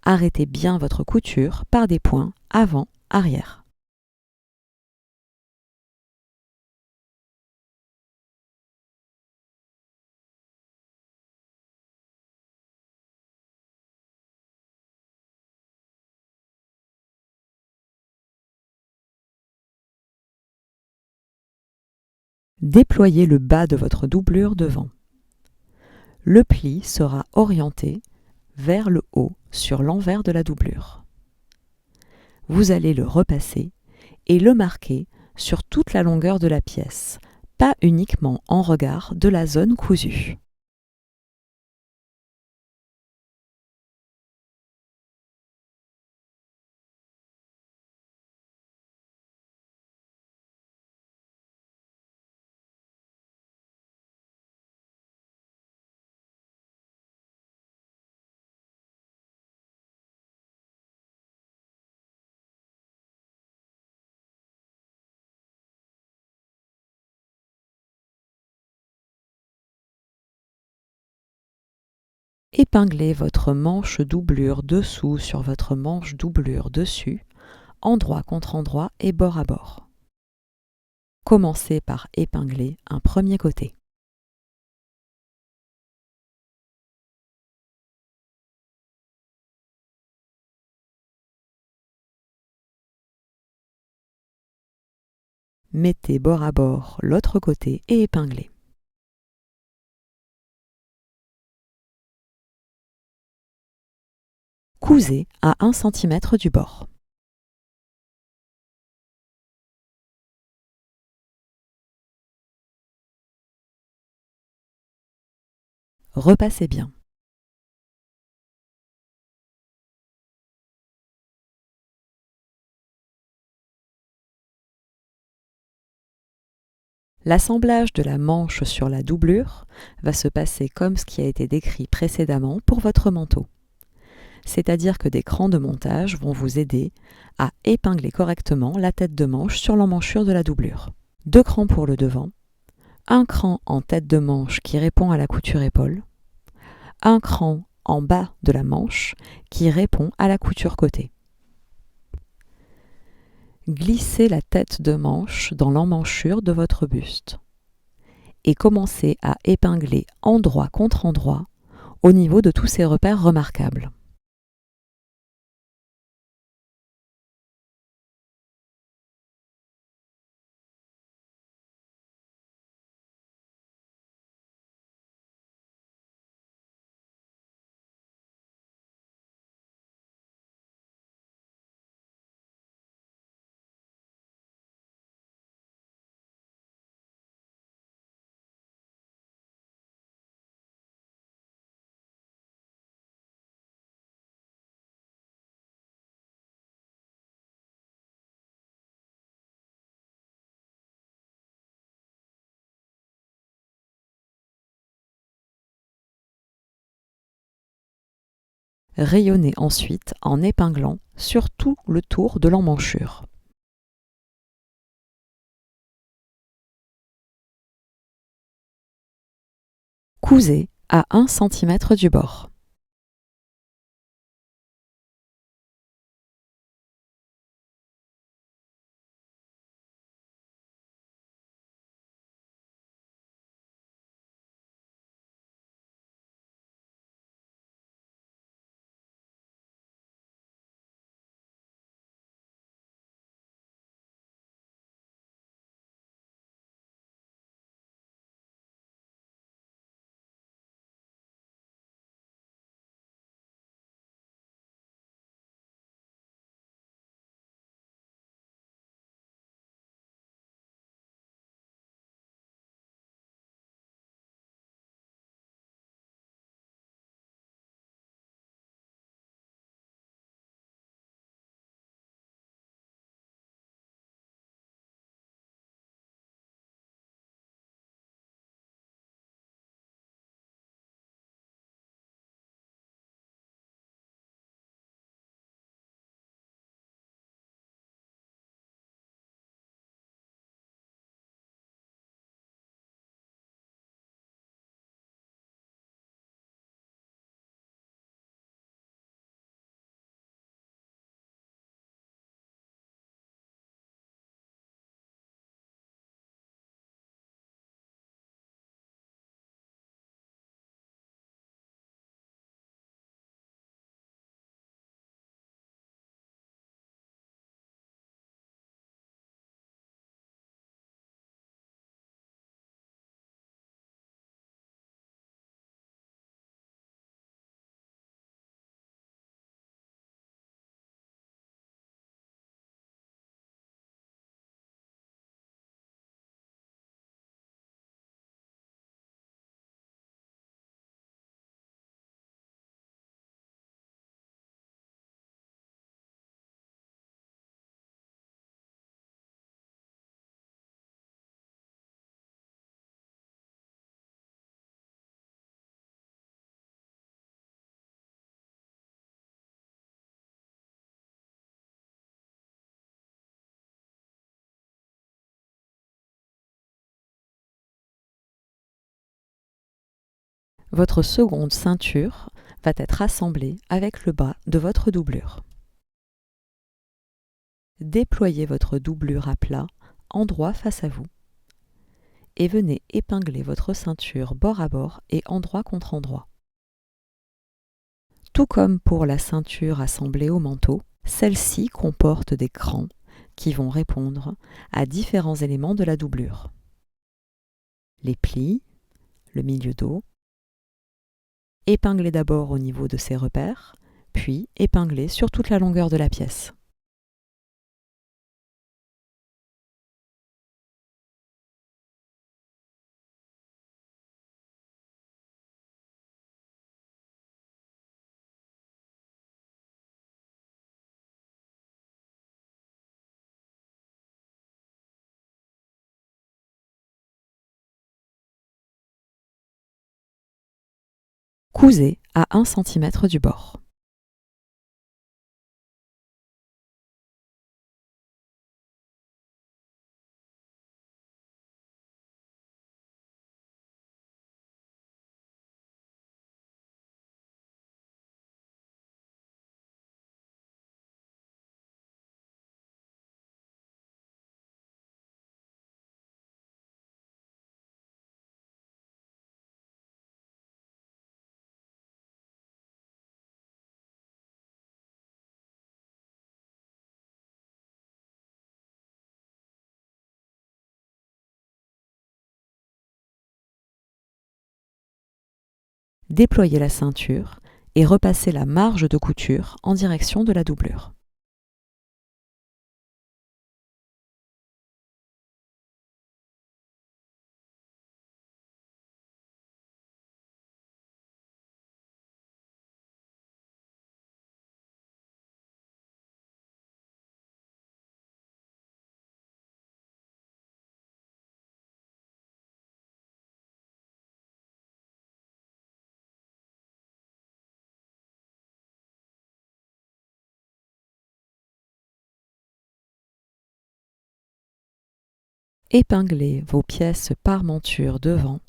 Arrêtez bien votre couture par des points avant-arrière. Déployez le bas de votre doublure devant. Le pli sera orienté vers le haut sur l'envers de la doublure. Vous allez le repasser et le marquer sur toute la longueur de la pièce, pas uniquement en regard de la zone cousue. Épinglez votre manche doublure dessous sur votre manche doublure dessus, endroit contre endroit et bord à bord. Commencez par épingler un premier côté. Mettez bord à bord l'autre côté et épinglez. Cousez à 1 cm du bord. Repassez bien. L'assemblage de la manche sur la doublure va se passer comme ce qui a été décrit précédemment pour votre manteau. C'est-à-dire que des crans de montage vont vous aider à épingler correctement la tête de manche sur l'emmanchure de la doublure. 2 crans pour le devant, un cran en tête de manche qui répond à la couture épaule, un cran en bas de la manche qui répond à la couture côté. Glissez la tête de manche dans l'emmanchure de votre buste et commencez à épingler endroit contre endroit au niveau de tous ces repères remarquables. Rayonnez ensuite en épinglant sur tout le tour de l'emmanchure. Cousez à 1 cm du bord. Votre seconde ceinture va être assemblée avec le bas de votre doublure. Déployez votre doublure à plat, endroit face à vous, et venez épingler votre ceinture bord à bord et endroit contre endroit. Tout comme pour la ceinture assemblée au manteau, celle-ci comporte des crans qui vont répondre à différents éléments de la doublure. Les plis, le milieu dos, épinglez d'abord au niveau de ces repères, puis épinglez sur toute la longueur de la pièce. Cousez à 1 cm du bord. Déployez la ceinture et repassez la marge de couture en direction de la doublure. Épinglez vos pièces parmentures devant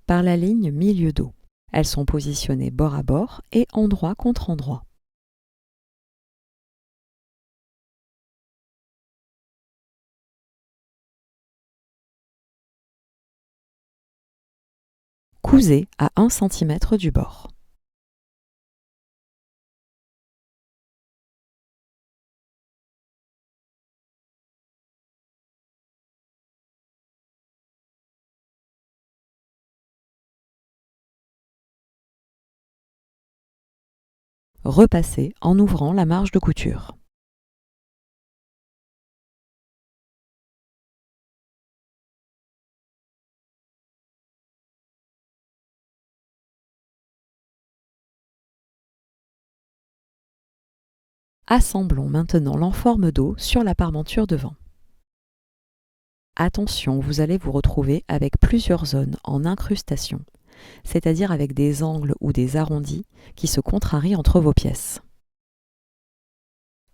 par la ligne milieu dos. Elles sont positionnées bord à bord et endroit contre endroit. Cousez à 1 cm du bord. Repassez en ouvrant la marge de couture. Assemblons maintenant l'enforme dos sur la parmenture devant. Attention, vous allez vous retrouver avec plusieurs zones en incrustation, c'est-à-dire avec des angles ou des arrondis qui se contrarient entre vos pièces.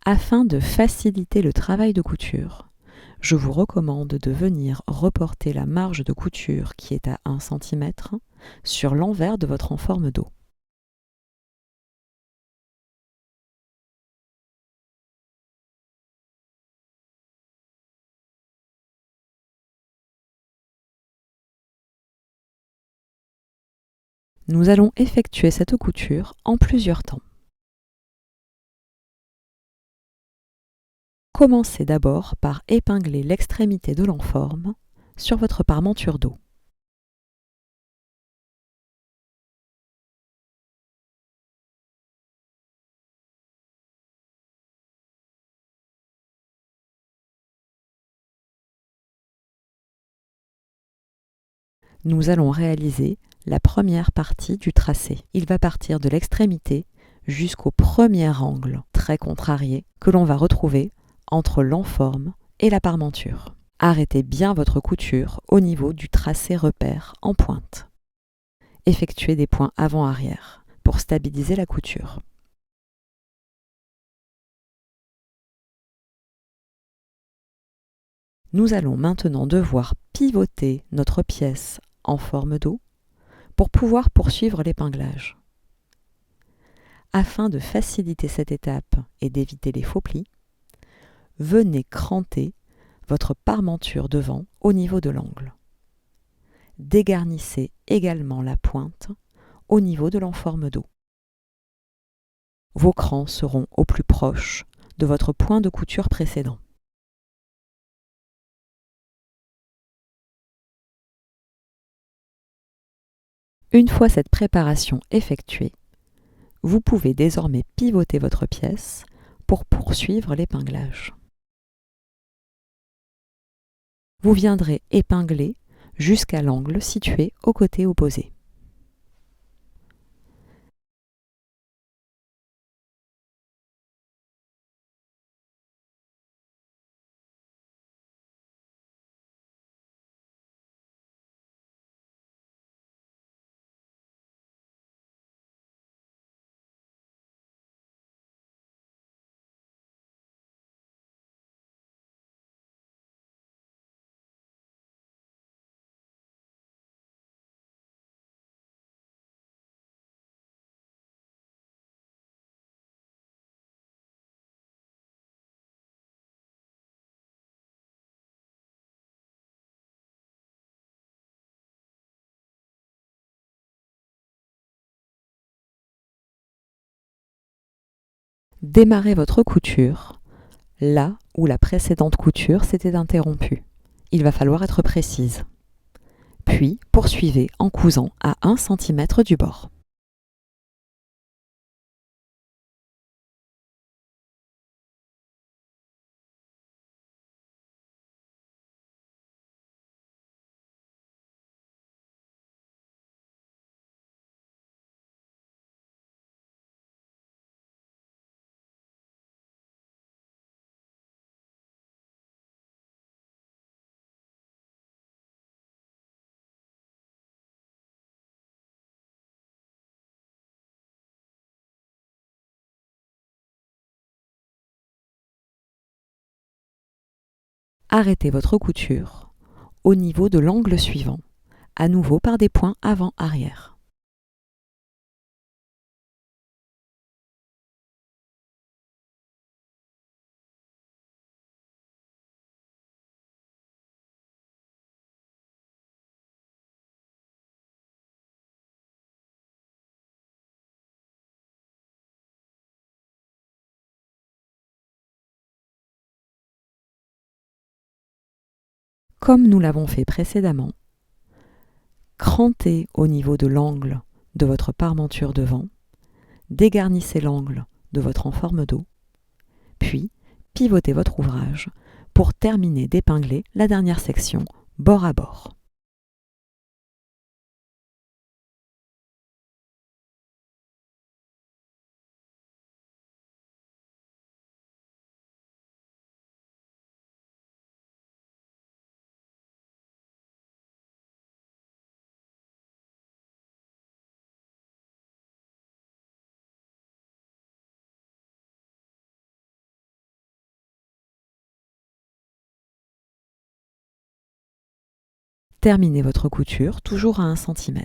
Afin de faciliter le travail de couture, je vous recommande de venir reporter la marge de couture qui est à 1 cm sur l'envers de votre enforme dos. Nous allons effectuer cette couture en plusieurs temps. Commencez d'abord par épingler l'extrémité de l'enforme sur votre parmenture dos. Nous allons réaliser la première partie du tracé. Il va partir de l'extrémité jusqu'au premier angle très contrarié que l'on va retrouver entre l'enforme et la parmenture. Arrêtez bien votre couture au niveau du tracé repère en pointe. Effectuez des points avant-arrière pour stabiliser la couture. Nous allons maintenant devoir pivoter notre pièce en forme d'O pour pouvoir poursuivre l'épinglage. Afin de faciliter cette étape et d'éviter les faux plis, venez cranter votre parmenture devant au niveau de l'angle. Dégarnissez également la pointe au niveau de l'enforme dos. Vos crans seront au plus proche de votre point de couture précédent. Une fois cette préparation effectuée, vous pouvez désormais pivoter votre pièce pour poursuivre l'épinglage. Vous viendrez épingler jusqu'à l'angle situé au côté opposé. Démarrez votre couture là où la précédente couture s'était interrompue. Il va falloir être précise. Puis, poursuivez en cousant à 1 cm du bord. Arrêtez votre couture au niveau de l'angle suivant, à nouveau par des points avant-arrière. Comme nous l'avons fait précédemment, crantez au niveau de l'angle de votre parmenture devant, dégarnissez l'angle de votre enforme dos, puis pivotez votre ouvrage pour terminer d'épingler la dernière section bord à bord. Terminez votre couture toujours à 1 cm.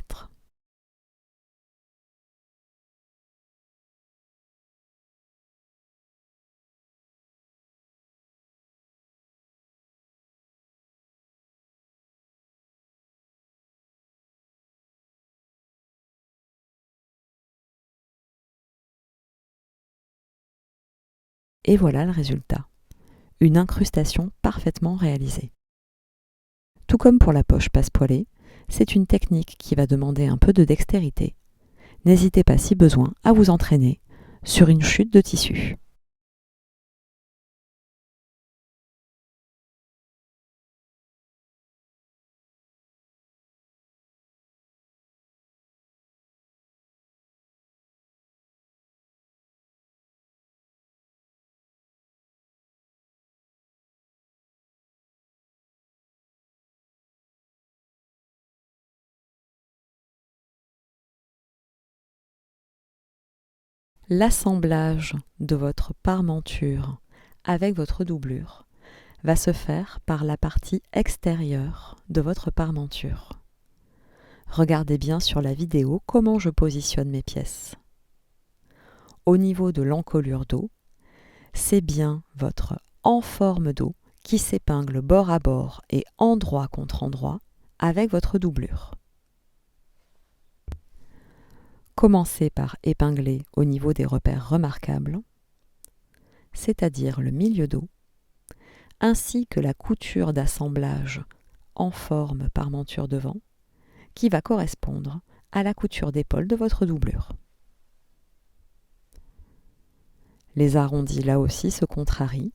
Et voilà le résultat. Une incrustation parfaitement réalisée. Tout comme pour la poche passe-poilée, c'est une technique qui va demander un peu de dextérité. N'hésitez pas si besoin à vous entraîner sur une chute de tissu. L'assemblage de votre parmenture avec votre doublure va se faire par la partie extérieure de votre parmenture. Regardez bien sur la vidéo comment je positionne mes pièces. Au niveau de l'encolure dos, c'est bien votre en forme dos qui s'épingle bord à bord et endroit contre endroit avec votre doublure. Commencez par épingler au niveau des repères remarquables, c'est-à-dire le milieu dos, ainsi que la couture d'assemblage en forme parmenture devant, qui va correspondre à la couture d'épaule de votre doublure. Les arrondis là aussi se contrarient.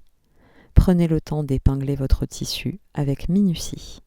Prenez le temps d'épingler votre tissu avec minutie.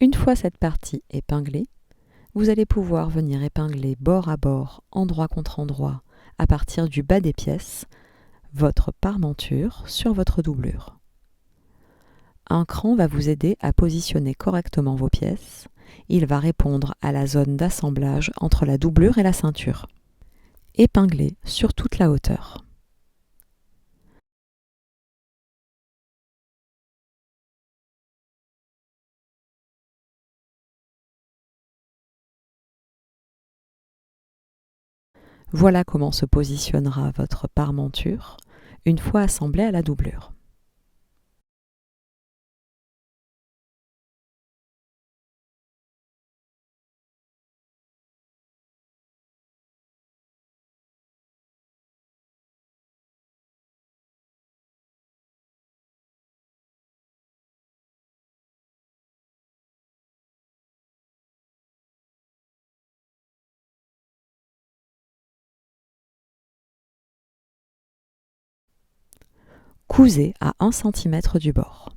Une fois cette partie épinglée, vous allez pouvoir venir épingler bord à bord, endroit contre endroit, à partir du bas des pièces, votre parmenture sur votre doublure. Un cran va vous aider à positionner correctement vos pièces. Il va répondre à la zone d'assemblage entre la doublure et la ceinture. Épinglez sur toute la hauteur. Voilà comment se positionnera votre parmenture une fois assemblée à la doublure. Cousez à 1 cm du bord.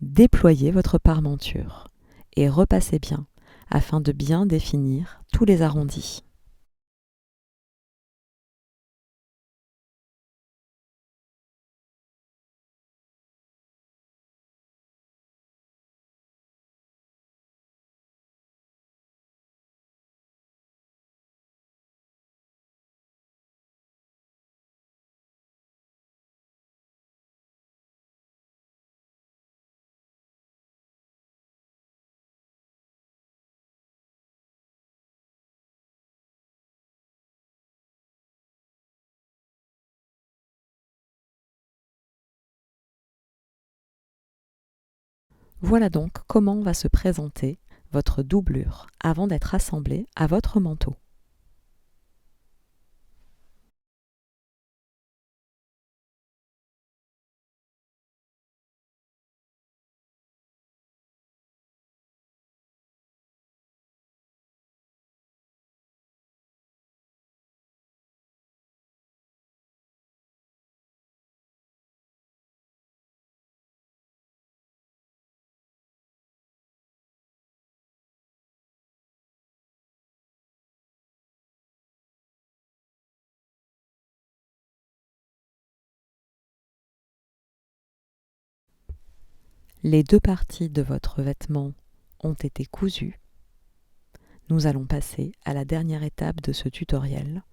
Déployez votre parmenture et repassez bien afin de bien définir tous les arrondis. Voilà donc comment va se présenter votre doublure avant d'être assemblée à votre manteau. Les deux parties de votre vêtement ont été cousues. Nous allons passer à la dernière étape de ce tutoriel,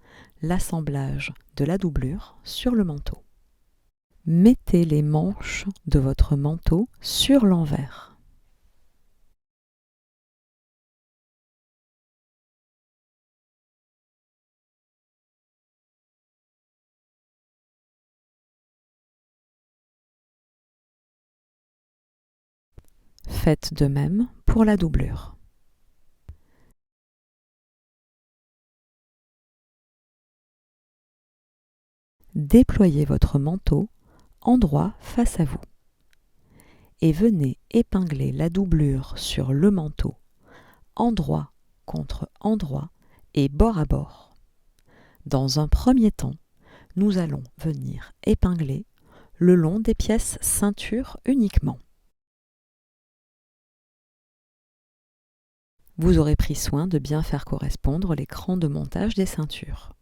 l'assemblage de la doublure sur le manteau. Mettez les manches de votre manteau sur l'envers. Faites de même pour la doublure. Déployez votre manteau endroit face à vous et venez épingler la doublure sur le manteau, endroit contre endroit et bord à bord. Dans un premier temps, nous allons venir épingler le long des pièces ceinture uniquement. Vous aurez pris soin de bien faire correspondre les crans de montage des ceintures.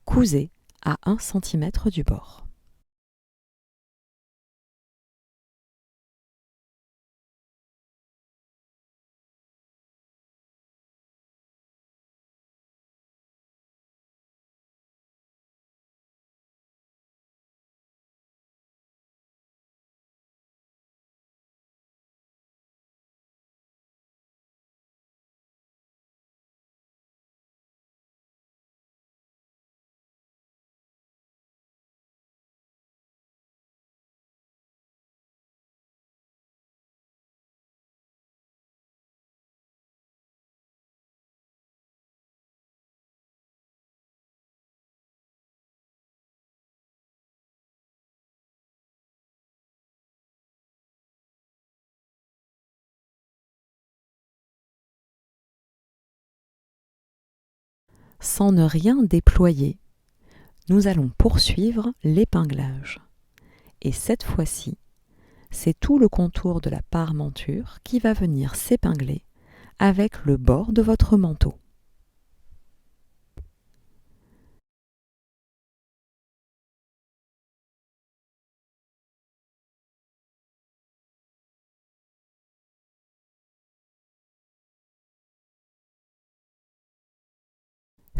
Cousez à 1 cm du bord. Sans ne rien déployer, nous allons poursuivre l'épinglage. Et cette fois-ci, c'est tout le contour de la parementure qui va venir s'épingler avec le bord de votre manteau.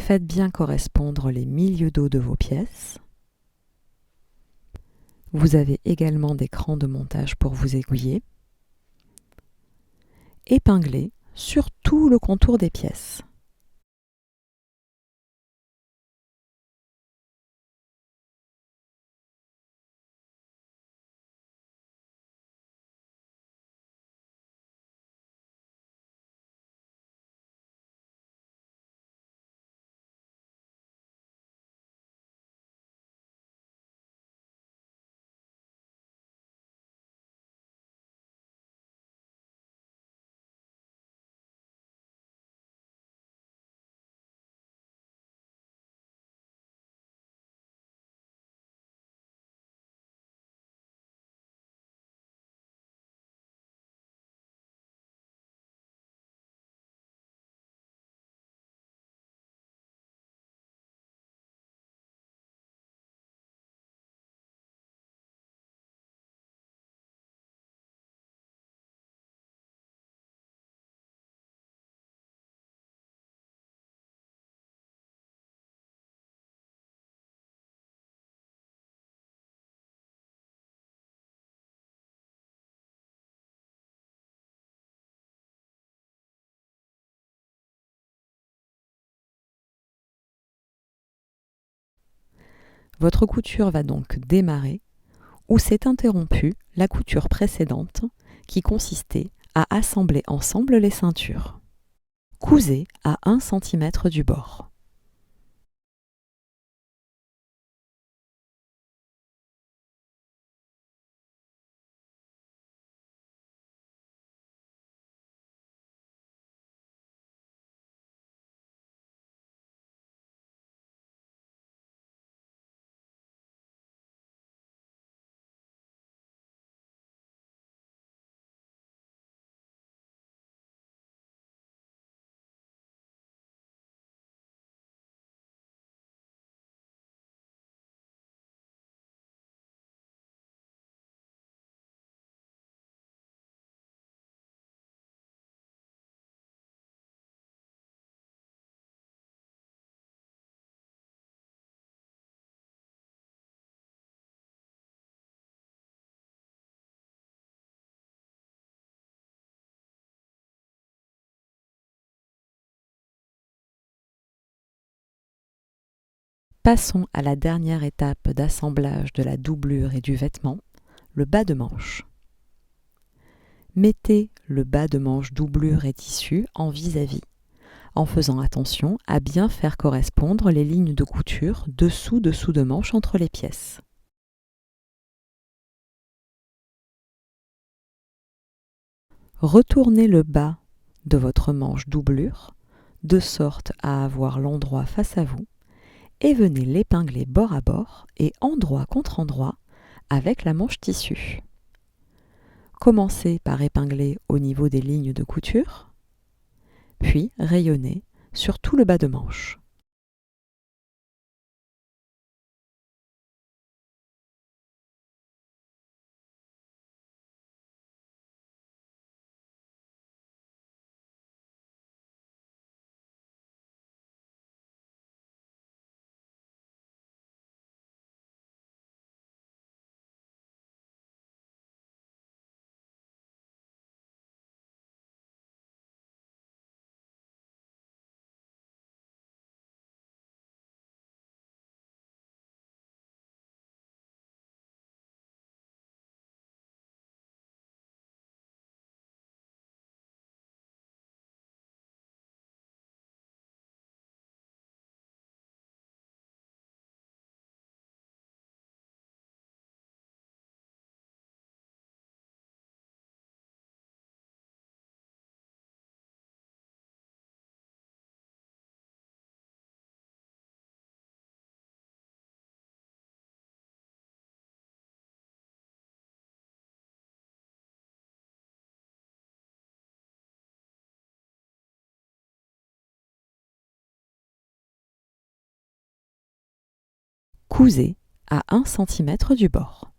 Faites bien correspondre les milieux dos de vos pièces. Vous avez également des crans de montage pour vous aiguiller. Épinglez sur tout le contour des pièces. Votre couture va donc démarrer où s'est interrompue la couture précédente qui consistait à assembler ensemble les ceintures. Cousez à 1 cm du bord. Passons à la dernière étape d'assemblage de la doublure et du vêtement, le bas de manche. Mettez le bas de manche doublure et tissu en vis-à-vis, en faisant attention à bien faire correspondre les lignes de couture dessous de manche entre les pièces. Retournez le bas de votre manche doublure de sorte à avoir l'endroit face à vous et venez l'épingler bord à bord et endroit contre endroit avec la manche tissu. Commencez par épingler au niveau des lignes de couture, puis rayonnez sur tout le bas de manche. Cousez à 1 cm du bord.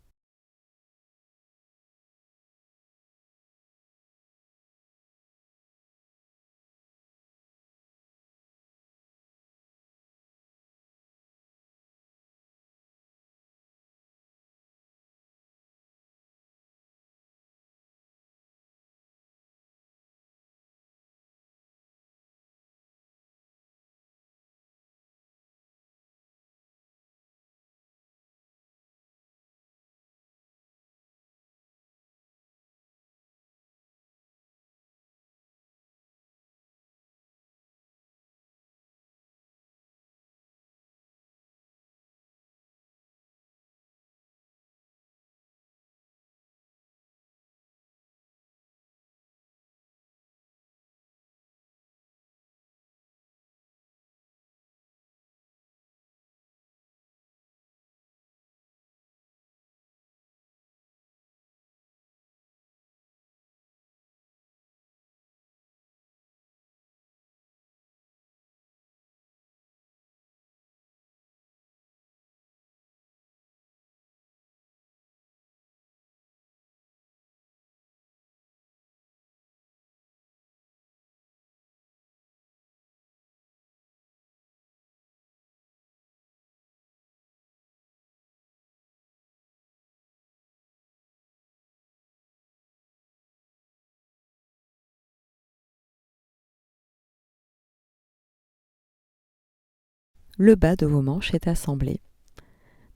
Le bas de vos manches est assemblé.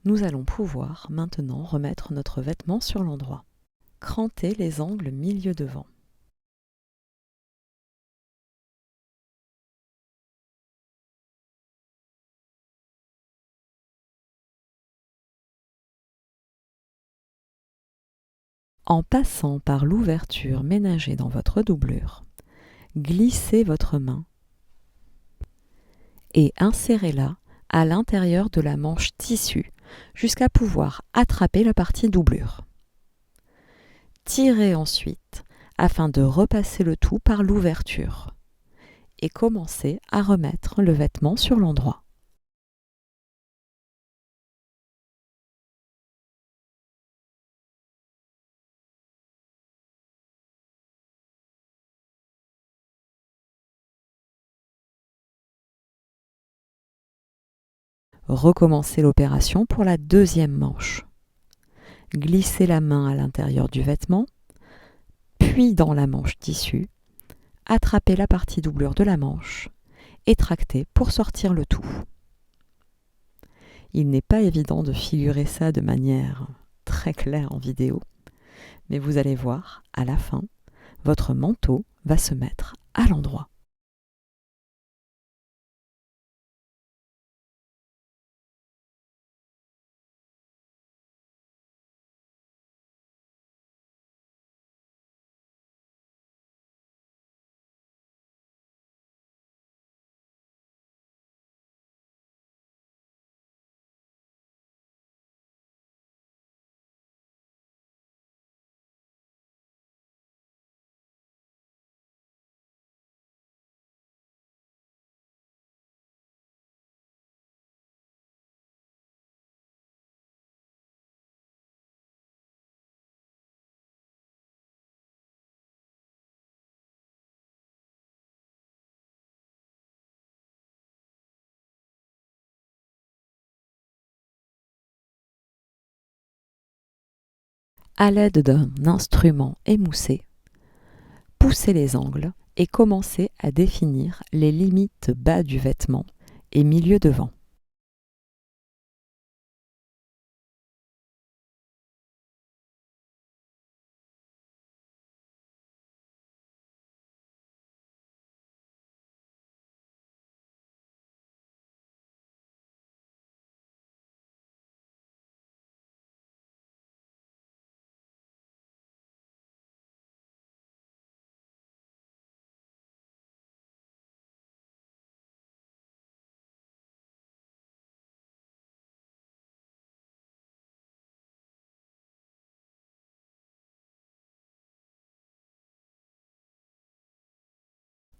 Nous allons pouvoir maintenant remettre notre vêtement sur l'endroit. Crantez les angles milieu devant. En passant par l'ouverture ménagée dans votre doublure, glissez votre main et insérez-la à l'intérieur de la manche tissu jusqu'à pouvoir attraper la partie doublure. Tirez ensuite afin de repasser le tout par l'ouverture et commencez à remettre le vêtement sur l'endroit. Recommencez l'opération pour la deuxième manche. Glissez la main à l'intérieur du vêtement, puis dans la manche tissu, attrapez la partie doublure de la manche et tractez pour sortir le tout. Il n'est pas évident de figurer ça de manière très claire en vidéo, mais vous allez voir, à la fin, votre manteau va se mettre à l'endroit. À l'aide d'un instrument émoussé, poussez les angles et commencez à définir les limites bas du vêtement et milieu devant.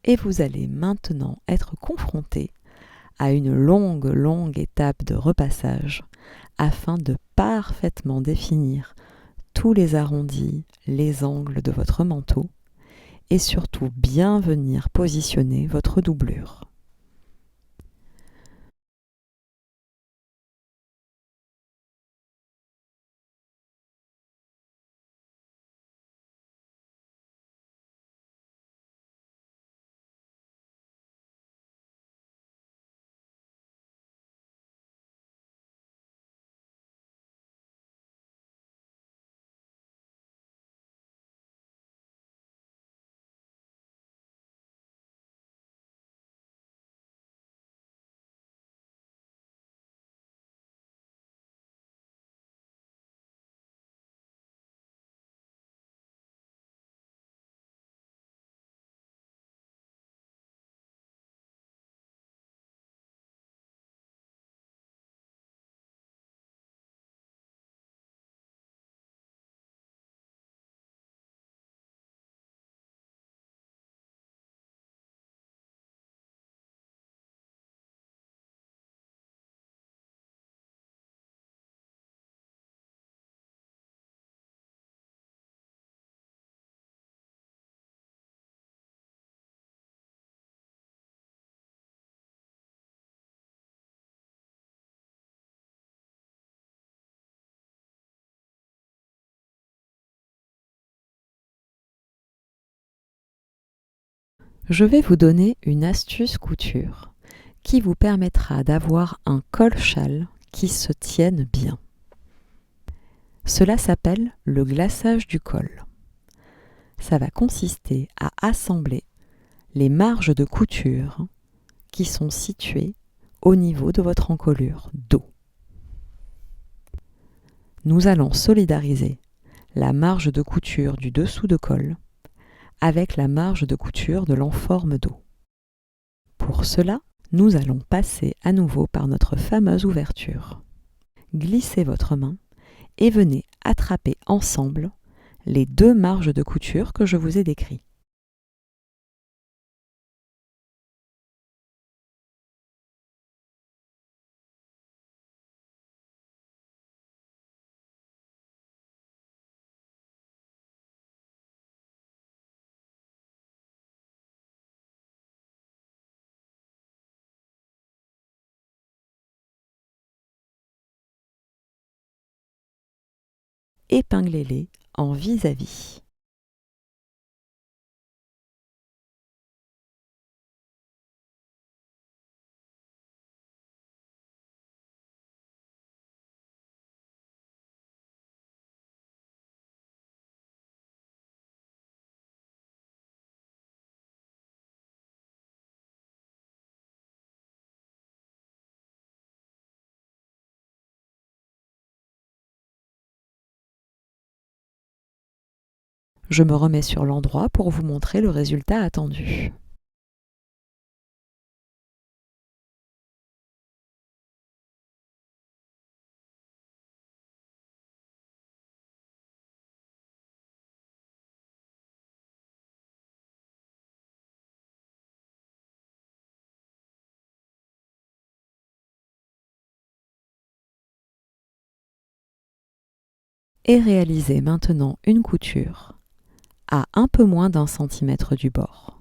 Et vous allez maintenant être confronté à une longue étape de repassage afin de parfaitement définir tous les arrondis, les angles de votre manteau et surtout bien venir positionner votre doublure. Je vais vous donner une astuce couture qui vous permettra d'avoir un col-châle qui se tiennent bien. Cela s'appelle le glaçage du col. Ça va consister à assembler les marges de couture qui sont situées au niveau de votre encolure dos. Nous allons solidariser la marge de couture du dessous de col avec la marge de couture de l'enforme dos. Pour cela, nous allons passer à nouveau par notre fameuse ouverture. Glissez votre main et venez attraper ensemble les deux marges de couture que je vous ai décrites. Épinglez-les en vis-à-vis. Je me remets sur l'endroit pour vous montrer le résultat attendu. Et réalisez maintenant une couture à un peu moins d'1 centimètre du bord.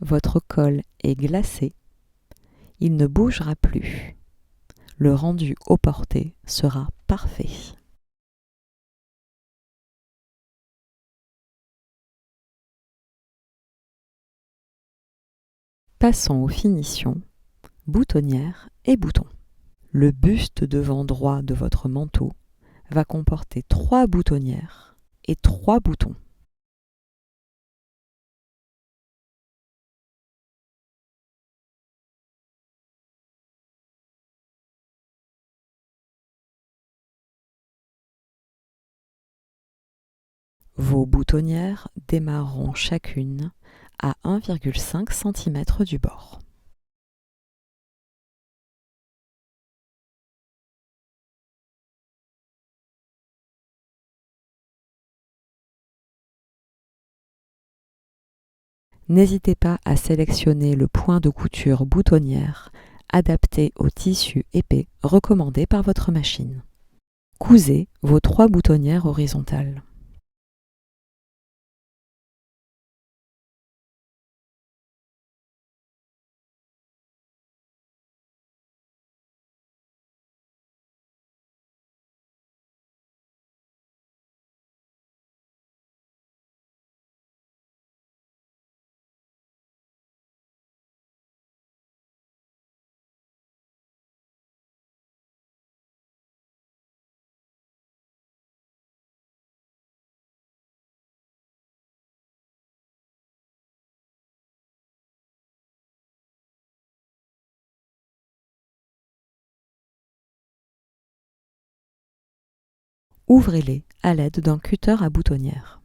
Votre col est glacé, il ne bougera plus. Le rendu au porté sera parfait. Passons aux finitions, boutonnière et boutons. Le buste devant droit de votre manteau va comporter 3 boutonnières et 3 boutons. Vos boutonnières démarreront chacune à 1,5 cm du bord. N'hésitez pas à sélectionner le point de couture boutonnière adapté au tissu épais recommandé par votre machine. Cousez vos 3 boutonnières horizontales. Ouvrez-les à l'aide d'un cutter à boutonnière.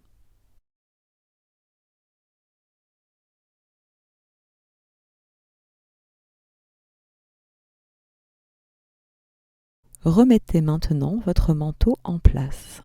Remettez maintenant votre manteau en place.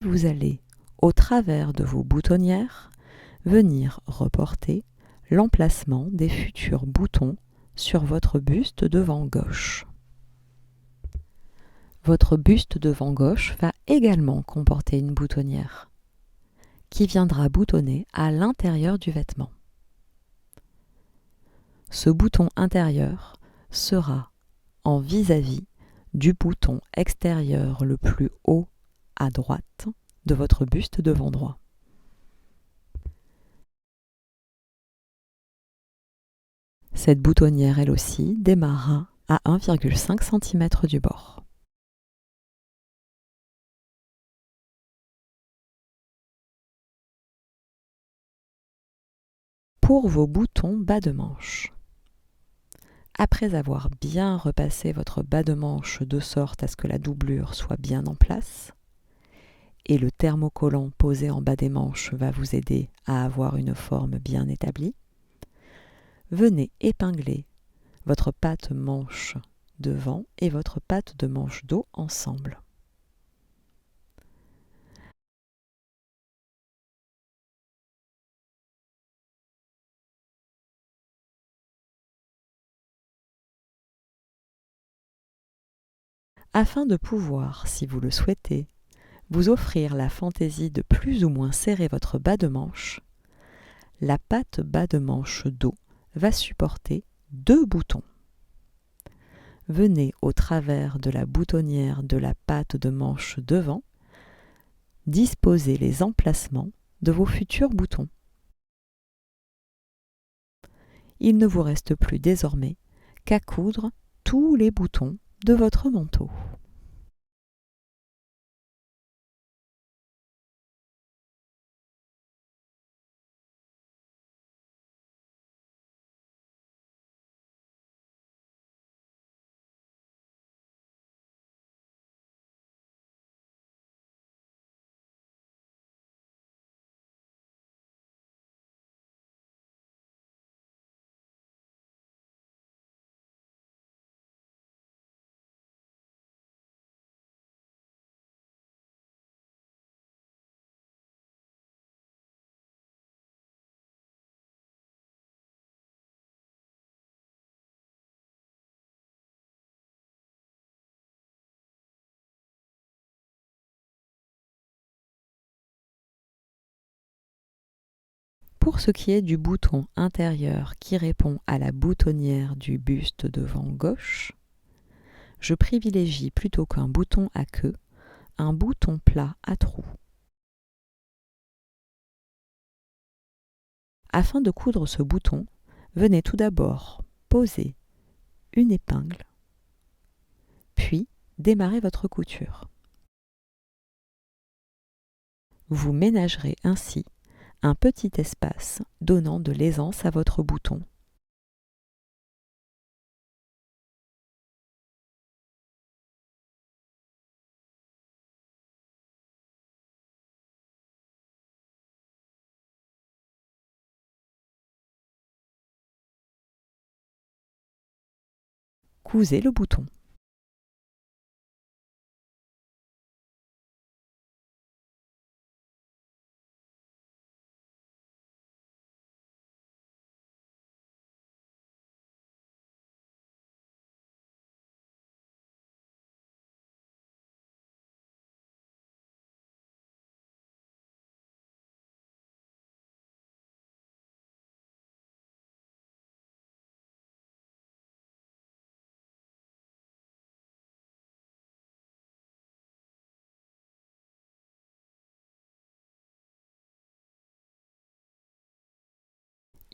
Vous allez, au travers de vos boutonnières, venir reporter l'emplacement des futurs boutons sur votre buste devant gauche. Votre buste devant gauche va également comporter une boutonnière qui viendra boutonner à l'intérieur du vêtement. Ce bouton intérieur sera en vis-à-vis du bouton extérieur le plus haut à droite de votre buste devant droit. Cette boutonnière, elle aussi, démarrera à 1,5 cm du bord. Pour vos boutons bas de manche, après avoir bien repassé votre bas de manche de sorte à ce que la doublure soit bien en place, et le thermocollant posé en bas des manches va vous aider à avoir une forme bien établie, venez épingler votre patte manche devant et votre patte de manche dos ensemble. Afin de pouvoir, si vous le souhaitez, vous offrir la fantaisie de plus ou moins serrer votre bas de manche, la patte bas de manche dos va supporter 2 boutons. Venez au travers de la boutonnière de la patte de manche devant, disposer les emplacements de vos futurs boutons. Il ne vous reste plus désormais qu'à coudre tous les boutons de votre manteau. Pour ce qui est du bouton intérieur qui répond à la boutonnière du buste devant gauche, je privilégie plutôt qu'un bouton à queue, un bouton plat à trous. Afin de coudre ce bouton, venez tout d'abord poser une épingle, puis démarrer votre couture. Vous ménagerez ainsi un petit espace donnant de l'aisance à votre bouton. Cousez le bouton.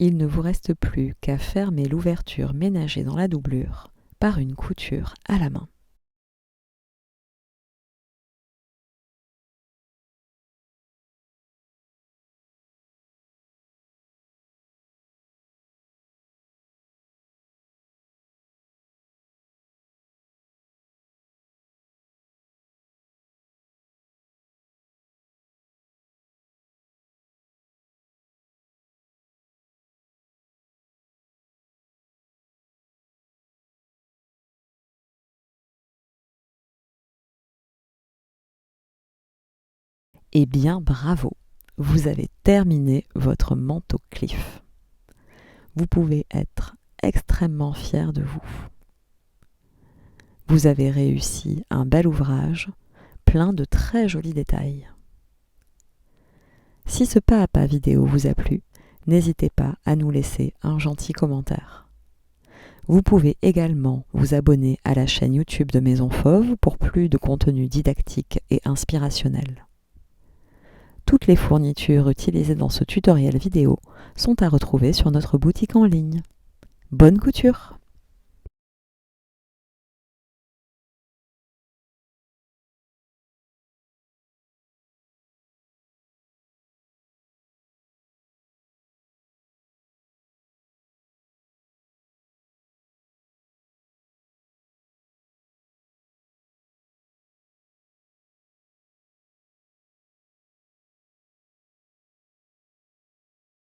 Il ne vous reste plus qu'à fermer l'ouverture ménagée dans la doublure par une couture à la main. Eh bien, bravo! Vous avez terminé votre manteau Cliff. Vous pouvez être extrêmement fier de vous. Vous avez réussi un bel ouvrage, plein de très jolis détails. Si ce pas à pas vidéo vous a plu, n'hésitez pas à nous laisser un gentil commentaire. Vous pouvez également vous abonner à la chaîne YouTube de Maison Fauve pour plus de contenu didactique et inspirationnel. Toutes les fournitures utilisées dans ce tutoriel vidéo sont à retrouver sur notre boutique en ligne. Bonne couture!